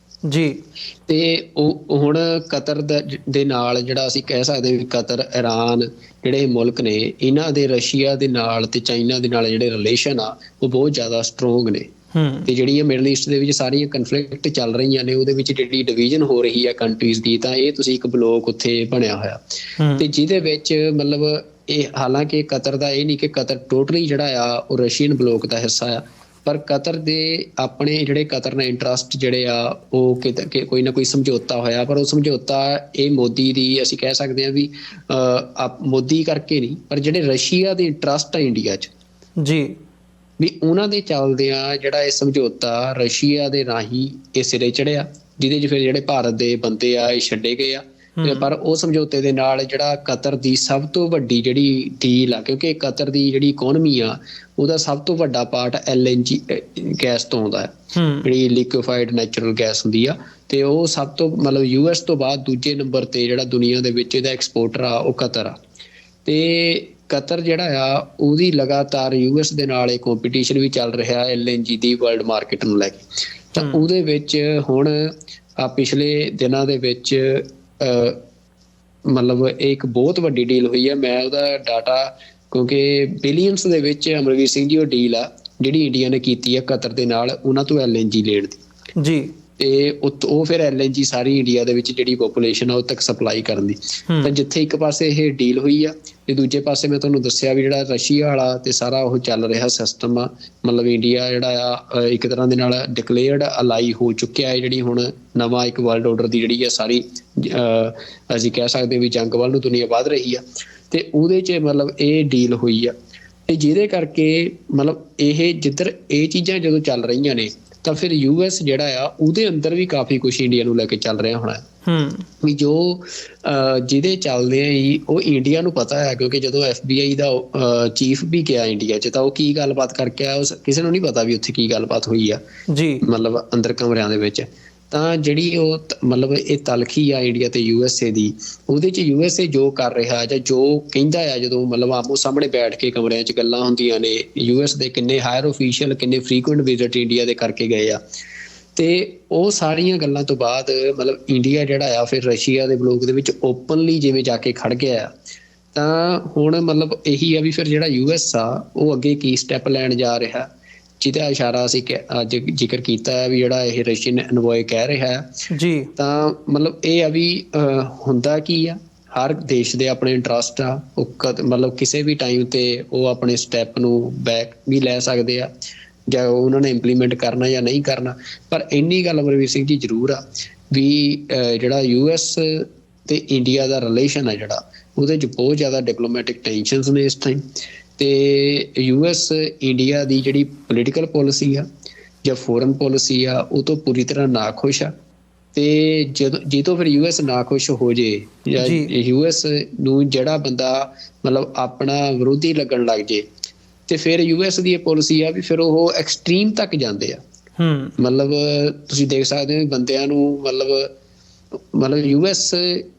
ਜੀ। ਤੇ ਉਹ ਹੁਣ ਕਤਰ ਦੇ ਨਾਲ ਜਿਹੜਾ ਅਸੀਂ ਕਹਿ ਸਕਦੇ ਹਾਂ ਕਤਰ, ਇਰਾਨ ਜਿਹੜੇ ਮੁਲਕ ਨੇ, ਇਹਨਾਂ ਦੇ ਰਸ਼ੀਆ ਦੇ ਨਾਲ ਤੇ ਚਾਈਨਾ ਦੇ ਨਾਲ ਜਿਹੜੇ ਰਿਲੇਸ਼ਨ ਆ ਉਹ ਬਹੁਤ ਜ਼ਿਆਦਾ ਸਟਰੋਂਗ ਨੇ। ਤੇ ਜਿਹੜੀਆਂ ਮਿਡਲ ਈਸਟ ਦੇ ਵਿੱਚ ਸਾਰੀਆਂ ਕਨਫਲਿਕਟ ਚੱਲ ਰਹੀਆਂ ਨੇ ਉਹਦੇ ਵਿੱਚ ਜਿਹੜੀ ਡਿਵੀਜ਼ਨ ਹੋ ਰਹੀ ਹੈ ਕੰਟਰੀਜ਼ ਦੀ, ਤਾਂ ਇਹ ਤੁਸੀਂ ਇੱਕ ਬਲੋਕ ਉੱਥੇ ਬਣਿਆ ਹੋਇਆ ਤੇ ਜਿਹਦੇ ਵਿੱਚ ਮਤਲਬ ਇਹ ਹਾਲਾਂਕਿ ਕਤਰ ਦਾ ਇਹ ਨਹੀਂ ਕਿ ਕਤਰ ਟੋਟਲੀ ਜਿਹੜਾ ਆ ਉਹ ਰਸ਼ੀਅਨ ਬਲੋਕ ਦਾ ਹਿੱਸਾ ਆ, ਪਰ ਕਤਰ ਦੇ ਆਪਣੇ ਜਿਹੜੇ ਕਤਰ ਨਾਲ ਇੰਟਰਸਟ ਜਿਹੜੇ ਆ ਉਹ ਕੋਈ ਨਾ ਕੋਈ ਸਮਝੌਤਾ ਹੋਇਆ। ਪਰ ਉਹ ਸਮਝੌਤਾ ਇਹ ਮੋਦੀ ਦੀ ਅਸੀਂ ਕਹਿ ਸਕਦੇ ਹਾਂ ਵੀ ਮੋਦੀ ਕਰਕੇ ਨਹੀਂ, ਪਰ ਜਿਹੜੇ ਰਸ਼ੀਆ ਦੇ ਇੰਟਰਸਟ ਆ ਇੰਡੀਆ 'ਚ ਜੀ ਵੀ ਉਹਨਾਂ ਦੇ ਚੱਲਦਿਆਂ ਜਿਹੜਾ ਇਹ ਸਮਝੌਤਾ ਰਸ਼ੀਆ ਦੇ ਰਾਹੀਂ ਇਹ ਸਿਰੇ ਚੜਿਆ, ਜਿਹਦੇ 'ਚ ਫਿਰ ਜਿਹੜੇ ਭਾਰਤ ਦੇ ਬੰਦੇ ਆ ਇਹ ਛੱਡੇ ਗਏ ਆ। ਪਰ ਉਹ ਸਮਝੌਤੇ ਦੇ ਨਾਲ ਜਿਹੜਾ ਕਤਰ ਦੀ ਸਭ ਤੋਂ ਵੱਡੀ ਜਿਹੜੀ ਡੀਲ ਆ, ਕਿਉਂਕਿ ਕਤਰ ਦੀ ਜਿਹੜੀ ਇਕੋਨਮੀ ਆ ਉਹਦਾ ਸਭ ਤੋਂ ਵੱਡਾ ਪਾਰਟ LNG ਗੈਸ ਤੋਂ ਆਉਂਦਾ ਹੈ, ਜਿਹੜੀ ਲਿਕੁਇਫਾਈਡ ਨੈਚੁਰਲ ਗੈਸ ਹੁੰਦੀ ਆ। ਤੇ ਉਹ ਸਭ ਤੋਂ ਮਤਲਬ US ਤੋਂ ਬਾਅਦ ਦੂਜੇ ਨੰਬਰ ਤੇ ਜਿਹੜਾ ਦੁਨੀਆ ਦੇ ਵਿੱਚ ਇਹਦਾ ਐਕਸਪੋਰਟਰ ਆ ਉਹ ਕਤਰ ਆ। ਤੇ ਕਤਰ ਜਿਹੜਾ ਆ ਉਹਦੀ ਲਗਾਤਾਰ US ਦੇ ਨਾਲ ਇਹ ਕੰਪੀਟੀਸ਼ਨ ਵੀ ਚੱਲ ਰਿਹਾ LNG ਦੀ ਵਰਲਡ ਮਾਰਕੀਟ ਨੂੰ ਲੈ ਕੇ। ਤਾਂ ਉਹਦੇ ਵਿੱਚ ਹੁਣ ਪਿਛਲੇ ਦਿਨਾਂ ਦੇ ਵਿੱਚ ਮਤਲਬ ਇਹ ਇੱਕ ਬਹੁਤ ਵੱਡੀ ਡੀਲ ਹੋਈ ਹੈ। ਮੈਂ ਉਹਦਾ ਡਾਟਾ ਕਿਉਂਕਿ ਬਿਲੀਅਨਸ ਦੇ ਵਿੱਚ ਅਮਰਵੀਰ ਸਿੰਘ ਜੀ ਉਹ ਡੀਲ ਆ ਜਿਹੜੀ ਇੰਡੀਆ ਨੇ ਕੀਤੀ ਹੈ ਕਤਰ ਦੇ ਨਾਲ ਉਹਨਾਂ ਤੋਂ LNG ਲੈਣ ਦੀ ਜੀ। ਤੇ ਉਹ ਫਿਰ LNG ਸਾਰੀ ਇੰਡੀਆ ਦੇ ਵਿੱਚ ਜਿਹੜੀ ਪੋਪੂਲੇਸ਼ਨ ਆ ਉਹ ਤੱਕ ਸਪਲਾਈ ਕਰਨ ਦੀ। ਤਾਂ ਜਿੱਥੇ ਇੱਕ ਪਾਸੇ ਇਹ ਡੀਲ ਹੋਈ ਆ ਤੇ ਦੂਜੇ ਪਾਸੇ ਮੈਂ ਤੁਹਾਨੂੰ ਦੱਸਿਆ ਵੀ ਜਿਹੜਾ ਰਸ਼ੀਆ ਵਾਲਾ ਤੇ ਸਾਰਾ ਉਹ ਚੱਲ ਰਿਹਾ ਸਿਸਟਮ ਆ, ਮਤਲਬ ਇੰਡੀਆ ਜਿਹੜਾ ਆ ਇੱਕ ਤਰ੍ਹਾਂ ਦੇ ਨਾਲ ਡਿਕਲੇਅਰਡ ਅਲਾਈ ਹੋ ਚੁੱਕਿਆ ਹੈ। ਜਿਹੜੀ ਹੁਣ ਨਵਾਂ ਇੱਕ ਵਰਲਡ ਆਰਡਰ ਦੀ ਜਿਹੜੀ ਆ ਸਾਰੀ ਅਸੀਂ ਕਹਿ ਸਕਦੇ ਵੀ ਜੰਗ ਵੱਲ ਨੂੰ ਦੁਨੀਆ ਵੱਧ ਰਹੀ ਆ ਤੇ ਉਹਦੇ 'ਚ ਮਤਲਬ ਇਹ ਡੀਲ ਹੋਈ ਆ। ਤੇ ਜਿਹਦੇ ਕਰਕੇ ਮਤਲਬ ਇਹ ਜਿੱਧਰ ਇਹ ਚੀਜ਼ਾਂ ਜਦੋਂ ਚੱਲ ਰਹੀਆਂ ਨੇ ਤਾਂ ਫਿਰ US ਜਿਹੜਾ ਆ ਉਹਦੇ ਅੰਦਰ ਵੀ ਕਾਫੀ ਕੁਛ ਇੰਡੀਆ ਨੂੰ ਲੈ ਕੇ ਚੱਲ ਰਿਹਾ ਹੋਣਾ ਵੀ ਜੋ ਜਿਹਦੇ ਚੱਲਦੇ ਆ ਹੀ ਉਹ ਇੰਡੀਆ ਨੂੰ ਪਤਾ ਹੈ। ਕਿਉਂਕਿ ਜਦੋਂ FBI ਦਾ ਚੀਫ ਵੀ ਗਿਆ ਇੰਡੀਆ 'ਚ ਤਾਂ ਉਹ ਕੀ ਗੱਲਬਾਤ ਕਰਕੇ ਆਇਆ ਕਿਸੇ ਨੂੰ ਨਹੀਂ ਪਤਾ ਵੀ ਉੱਥੇ ਕੀ ਗੱਲਬਾਤ ਹੋਈ ਆ ਜੀ, ਮਤਲਬ ਅੰਦਰ ਕਮਰਿਆਂ ਦੇ ਵਿੱਚ। ਤਾਂ ਜਿਹੜੀ ਉਹ ਮਤਲਬ ਇਹ ਤਲਖੀ ਆ ਇੰਡੀਆ ਤੇ USA ਦੀ, ਉਹਦੇ 'ਚ USA ਜੋ ਕਰ ਰਿਹਾ ਜਾਂ ਜੋ ਕਹਿੰਦਾ ਆ, ਜਦੋਂ ਮਤਲਬ ਆਮੋ ਸਾਹਮਣੇ ਬੈਠ ਕੇ ਕਮਰਿਆਂ 'ਚ ਗੱਲਾਂ ਹੁੰਦੀਆਂ ਨੇ, US ਦੇ ਕਿੰਨੇ ਹਾਇਰ ਓਫੀਸ਼ੀਅਲ ਕਿੰਨੇ ਫਰੀਕੁਐਂਟ ਵਿਜ਼ਿਟ ਇੰਡੀਆ ਦੇ ਕਰਕੇ ਗਏ ਆ। ਤੇ ਉਹ ਸਾਰੀਆਂ ਗੱਲਾਂ ਤੋਂ ਬਾਅਦ ਮਤਲਬ ਇੰਡੀਆ ਜਿਹੜਾ ਆ ਫਿਰ ਰਸ਼ੀਆ ਦੇ ਬਲੋਕ ਦੇ ਵਿੱਚ ਓਪਨਲੀ ਜਿਵੇਂ ਜਾ ਕੇ ਖੜ ਗਿਆ ਆ। ਤਾਂ ਹੁਣ ਮਤਲਬ ਇਹੀ ਆ ਵੀ ਫਿਰ ਜਿਹੜਾ US ਆ ਉਹ ਅੱਗੇ ਕੀ ਸਟੈਪ ਲੈਣ ਜਾ ਰਿਹਾ, ਜਿਹਦਾ ਇਸ਼ਾਰਾ ਅਸੀਂ ਅੱਜ ਜ਼ਿਕਰ ਕੀਤਾ ਹੈ ਵੀ ਜਿਹੜਾ ਇਹ ਰਸ਼ੀਅਨ ਐਨਵੋਏ ਕਹਿ ਰਿਹਾ ਹੈ ਜੀ। ਤਾਂ ਮਤਲਬ ਇਹ ਆ ਵੀ ਹੁੰਦਾ ਕੀ ਆ, ਹਰ ਦੇਸ਼ ਦੇ ਆਪਣੇ ਇੰਟਰਸਟ ਆ, ਉਹ ਮਤਲਬ ਕਿਸੇ ਵੀ ਟਾਈਮ ਤੇ ਉਹ ਆਪਣੇ ਸਟੈਪ ਨੂੰ ਬੈਕ ਵੀ ਲੈ ਸਕਦੇ ਆ ਜਾਂ ਉਹਨਾਂ ਨੇ ਇੰਪਲੀਮੈਂਟ ਕਰਨਾ ਜਾਂ ਨਹੀਂ ਕਰਨਾ। ਪਰ ਇੰਨੀ ਗੱਲ ਅਮਰਵੀਰ ਸਿੰਘ ਜੀ ਜ਼ਰੂਰ ਆ ਵੀ ਜਿਹੜਾ US ਤੇ ਇੰਡੀਆ ਦਾ ਰਿਲੇਸ਼ਨ ਆ ਜਿਹੜਾ ਉਹਦੇ 'ਚ ਬਹੁਤ ਜ਼ਿਆਦਾ ਡਿਪਲੋਮੈਟਿਕ ਟੈਨਸ਼ਨਸ ਨੇ ਇਸ ਟਾਈਮ। ਤੇ US ਇੰਡੀਆ ਦੀ ਜਿਹੜੀ ਪੋਲੀਟੀਕਲ ਪੋਲਿਸੀ ਆ ਜਾਂ ਫੋਰਨ ਪੋਲਿਸੀ ਆ ਉਹ ਤੋਂ ਪੂਰੀ ਤਰ੍ਹਾਂ ਨਾਖੁਸ਼ ਆ। ਤੇ ਜਦੋਂ ਫਿਰ US ਨਾਖੁਸ਼ ਹੋ ਜੇ ਜਾਂ US ਨੂੰ ਜਿਹੜਾ ਬੰਦਾ ਮਤਲਬ ਆਪਣਾ ਵਿਰੋਧੀ ਲੱਗਣ ਲੱਗ ਜੇ ਤੇ ਫਿਰ US ਦੀ ਇਹ ਪੋਲਿਸੀ ਆ ਵੀ ਫਿਰ ਉਹ ਐਕਸਟ੍ਰੀਮ ਤੱਕ ਜਾਂਦੇ ਆ। ਮਤਲਬ ਤੁਸੀਂ ਦੇਖ ਸਕਦੇ ਹੋ ਬੰਦਿਆਂ ਨੂੰ ਮਤਲਬ US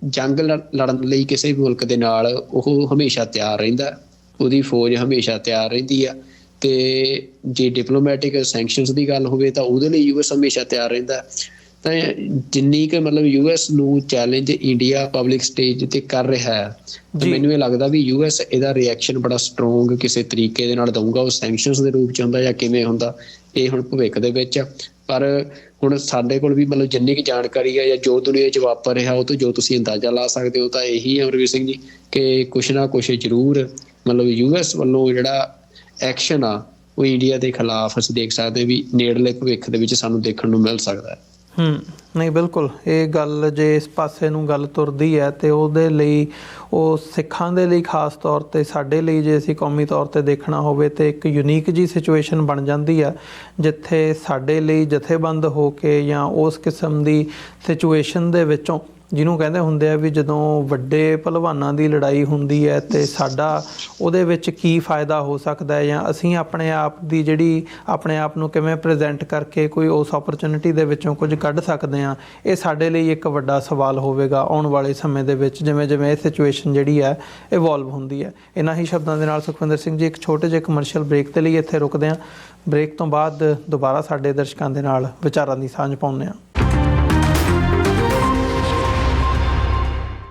ਜੰਗ ਲੜਨ ਲਈ ਕਿਸੇ ਵੀ ਮੁਲਕ ਦੇ ਨਾਲ ਉਹ ਹਮੇਸ਼ਾ ਤਿਆਰ ਰਹਿੰਦਾ, ਉਹਦੀ ਫੌਜ ਹਮੇਸ਼ਾ ਤਿਆਰ ਰਹਿੰਦੀ ਆ। ਤੇ ਜੇ ਡਿਪਲੋਮੈਟਿਕ ਸੈਂਕਸ਼ਨਸ ਦੀ ਗੱਲ ਹੋਵੇ ਤਾਂ ਉਹਦੇ ਲਈ US ਹਮੇਸ਼ਾ ਤਿਆਰ ਰਹਿੰਦਾ। ਤਾਂ ਜਿੰਨੀ ਕਿ ਮਤਲਬ ਯੂਐਸ ਨੂੰ ਚੈਲੰਜ ਇੰਡੀਆ ਪਬਲਿਕ ਸਟੇਜ ਤੇ ਕਰ ਰਿਹਾ ਹੈ, ਤਾਂ ਮੈਨੂੰ ਇਹ ਲੱਗਦਾ ਵੀ ਯੂਐਸ ਇਹਦਾ ਰਿਐਕਸ਼ਨ ਬੜਾ ਸਟਰੋਂਗ ਕਿਸੇ ਤਰੀਕੇ ਦੇ ਨਾਲ ਦਊਗਾ। ਉਹ ਸੈਂਕਸ਼ਨਸ ਦੇ ਰੂਪ ਚ ਹੁੰਦਾ ਜਾਂ ਕਿਵੇਂ ਹੁੰਦਾ, ਇਹ ਹੁਣ ਭਵਿੱਖ ਦੇ ਵਿੱਚ। ਪਰ ਹੁਣ ਸਾਡੇ ਕੋਲ ਵੀ ਮਤਲਬ ਜਿੰਨੀ ਕੁ ਜਾਣਕਾਰੀ ਹੈ ਜਾਂ ਜੋ ਦੁਨੀਆ 'ਚ ਵਾਪਰ ਰਿਹਾ ਉਹ ਤੋਂ ਜੋ ਤੁਸੀਂ ਅੰਦਾਜ਼ਾ ਲਾ ਸਕਦੇ ਹੋ ਤਾਂ ਇਹੀ ਹੈ ਅਮਰਵੀਰ ਸਿੰਘ ਜੀ ਕਿ ਕੁਛ ਨਾ ਕੁਛ ਜ਼ਰੂਰ ਮਤਲਬ ਯੂਐਸ ਵੱਲੋਂ ਜਿਹੜਾ ਐਕਸ਼ਨ ਆ ਉਹ ਇੰਡੀਆ ਦੇ ਖਿਲਾਫ ਅਸੀਂ ਦੇਖ ਸਕਦੇ ਵੀ ਨੇੜਲੇ ਭਵਿੱਖ ਦੇ ਵਿੱਚ ਸਾਨੂੰ ਦੇਖਣ ਨੂੰ ਮਿਲ ਸਕਦਾ ਹੈ। ਨਹੀਂ ਬਿਲਕੁਲ, ਇਹ ਗੱਲ ਜੇ ਇਸ ਪਾਸੇ ਨੂੰ ਗੱਲ ਤੁਰਦੀ ਹੈ ਤੇ ਉਹਦੇ ਲਈ ਉਹ ਸਿੱਖਾਂ ਦੇ ਲਈ ਖਾਸ ਤੌਰ 'ਤੇ ਸਾਡੇ ਲਈ ਜੇ ਅਸੀਂ ਕੌਮੀ ਤੌਰ 'ਤੇ ਦੇਖਣਾ ਹੋਵੇ ਤਾਂ ਇੱਕ ਯੂਨੀਕ ਜੀ ਸਿਚੁਏਸ਼ਨ ਬਣ ਜਾਂਦੀ ਹੈ ਜਿੱਥੇ ਸਾਡੇ ਲਈ ਜਥੇਬੰਦ ਹੋ ਕੇ ਜਾਂ ਉਸ ਕਿਸਮ ਦੀ ਸਿਚੁਏਸ਼ਨ ਦੇ ਵਿੱਚੋਂ ਜਿਹਨੂੰ ਕਹਿੰਦੇ ਹੁੰਦੇ ਆ ਵੀ ਜਦੋਂ ਵੱਡੇ ਭਲਵਾਨਾਂ ਦੀ ਲੜਾਈ ਹੁੰਦੀ ਹੈ ਅਤੇ ਸਾਡਾ ਉਹਦੇ ਵਿੱਚ ਕੀ ਫਾਇਦਾ ਹੋ ਸਕਦਾ ਹੈ ਜਾਂ ਅਸੀਂ ਆਪਣੇ ਆਪ ਦੀ ਜਿਹੜੀ ਆਪਣੇ ਆਪ ਨੂੰ ਕਿਵੇਂ ਪ੍ਰੈਜ਼ੈਂਟ ਕਰਕੇ ਕੋਈ ਉਸ ਓਪਰਚੁਨਿਟੀ ਦੇ ਵਿੱਚੋਂ ਕੁਝ ਕੱਢ ਸਕਦੇ ਹਾਂ, ਇਹ ਸਾਡੇ ਲਈ ਇੱਕ ਵੱਡਾ ਸਵਾਲ ਹੋਵੇਗਾ ਆਉਣ ਵਾਲੇ ਸਮੇਂ ਦੇ ਵਿੱਚ ਜਿਵੇਂ ਜਿਵੇਂ ਇਹ ਸਿਚੁਏਸ਼ਨ ਜਿਹੜੀ ਹੈ ਇਵੋਲਵ ਹੁੰਦੀ ਹੈ। ਇਹਨਾਂ ਹੀ ਸ਼ਬਦਾਂ ਦੇ ਨਾਲ ਸੁਖਵਿੰਦਰ ਸਿੰਘ ਜੀ ਇੱਕ ਛੋਟੇ ਜਿਹੇ ਕਮਰਸ਼ੀਅਲ ਬ੍ਰੇਕ ਦੇ ਲਈ ਇੱਥੇ ਰੁਕਦੇ ਹਾਂ। ਬ੍ਰੇਕ ਤੋਂ ਬਾਅਦ ਦੁਬਾਰਾ ਸਾਡੇ ਦਰਸ਼ਕਾਂ ਦੇ ਨਾਲ ਵਿਚਾਰਾਂ ਦੀ ਸਾਂਝ ਪਾਉਂਦੇ ਹਾਂ।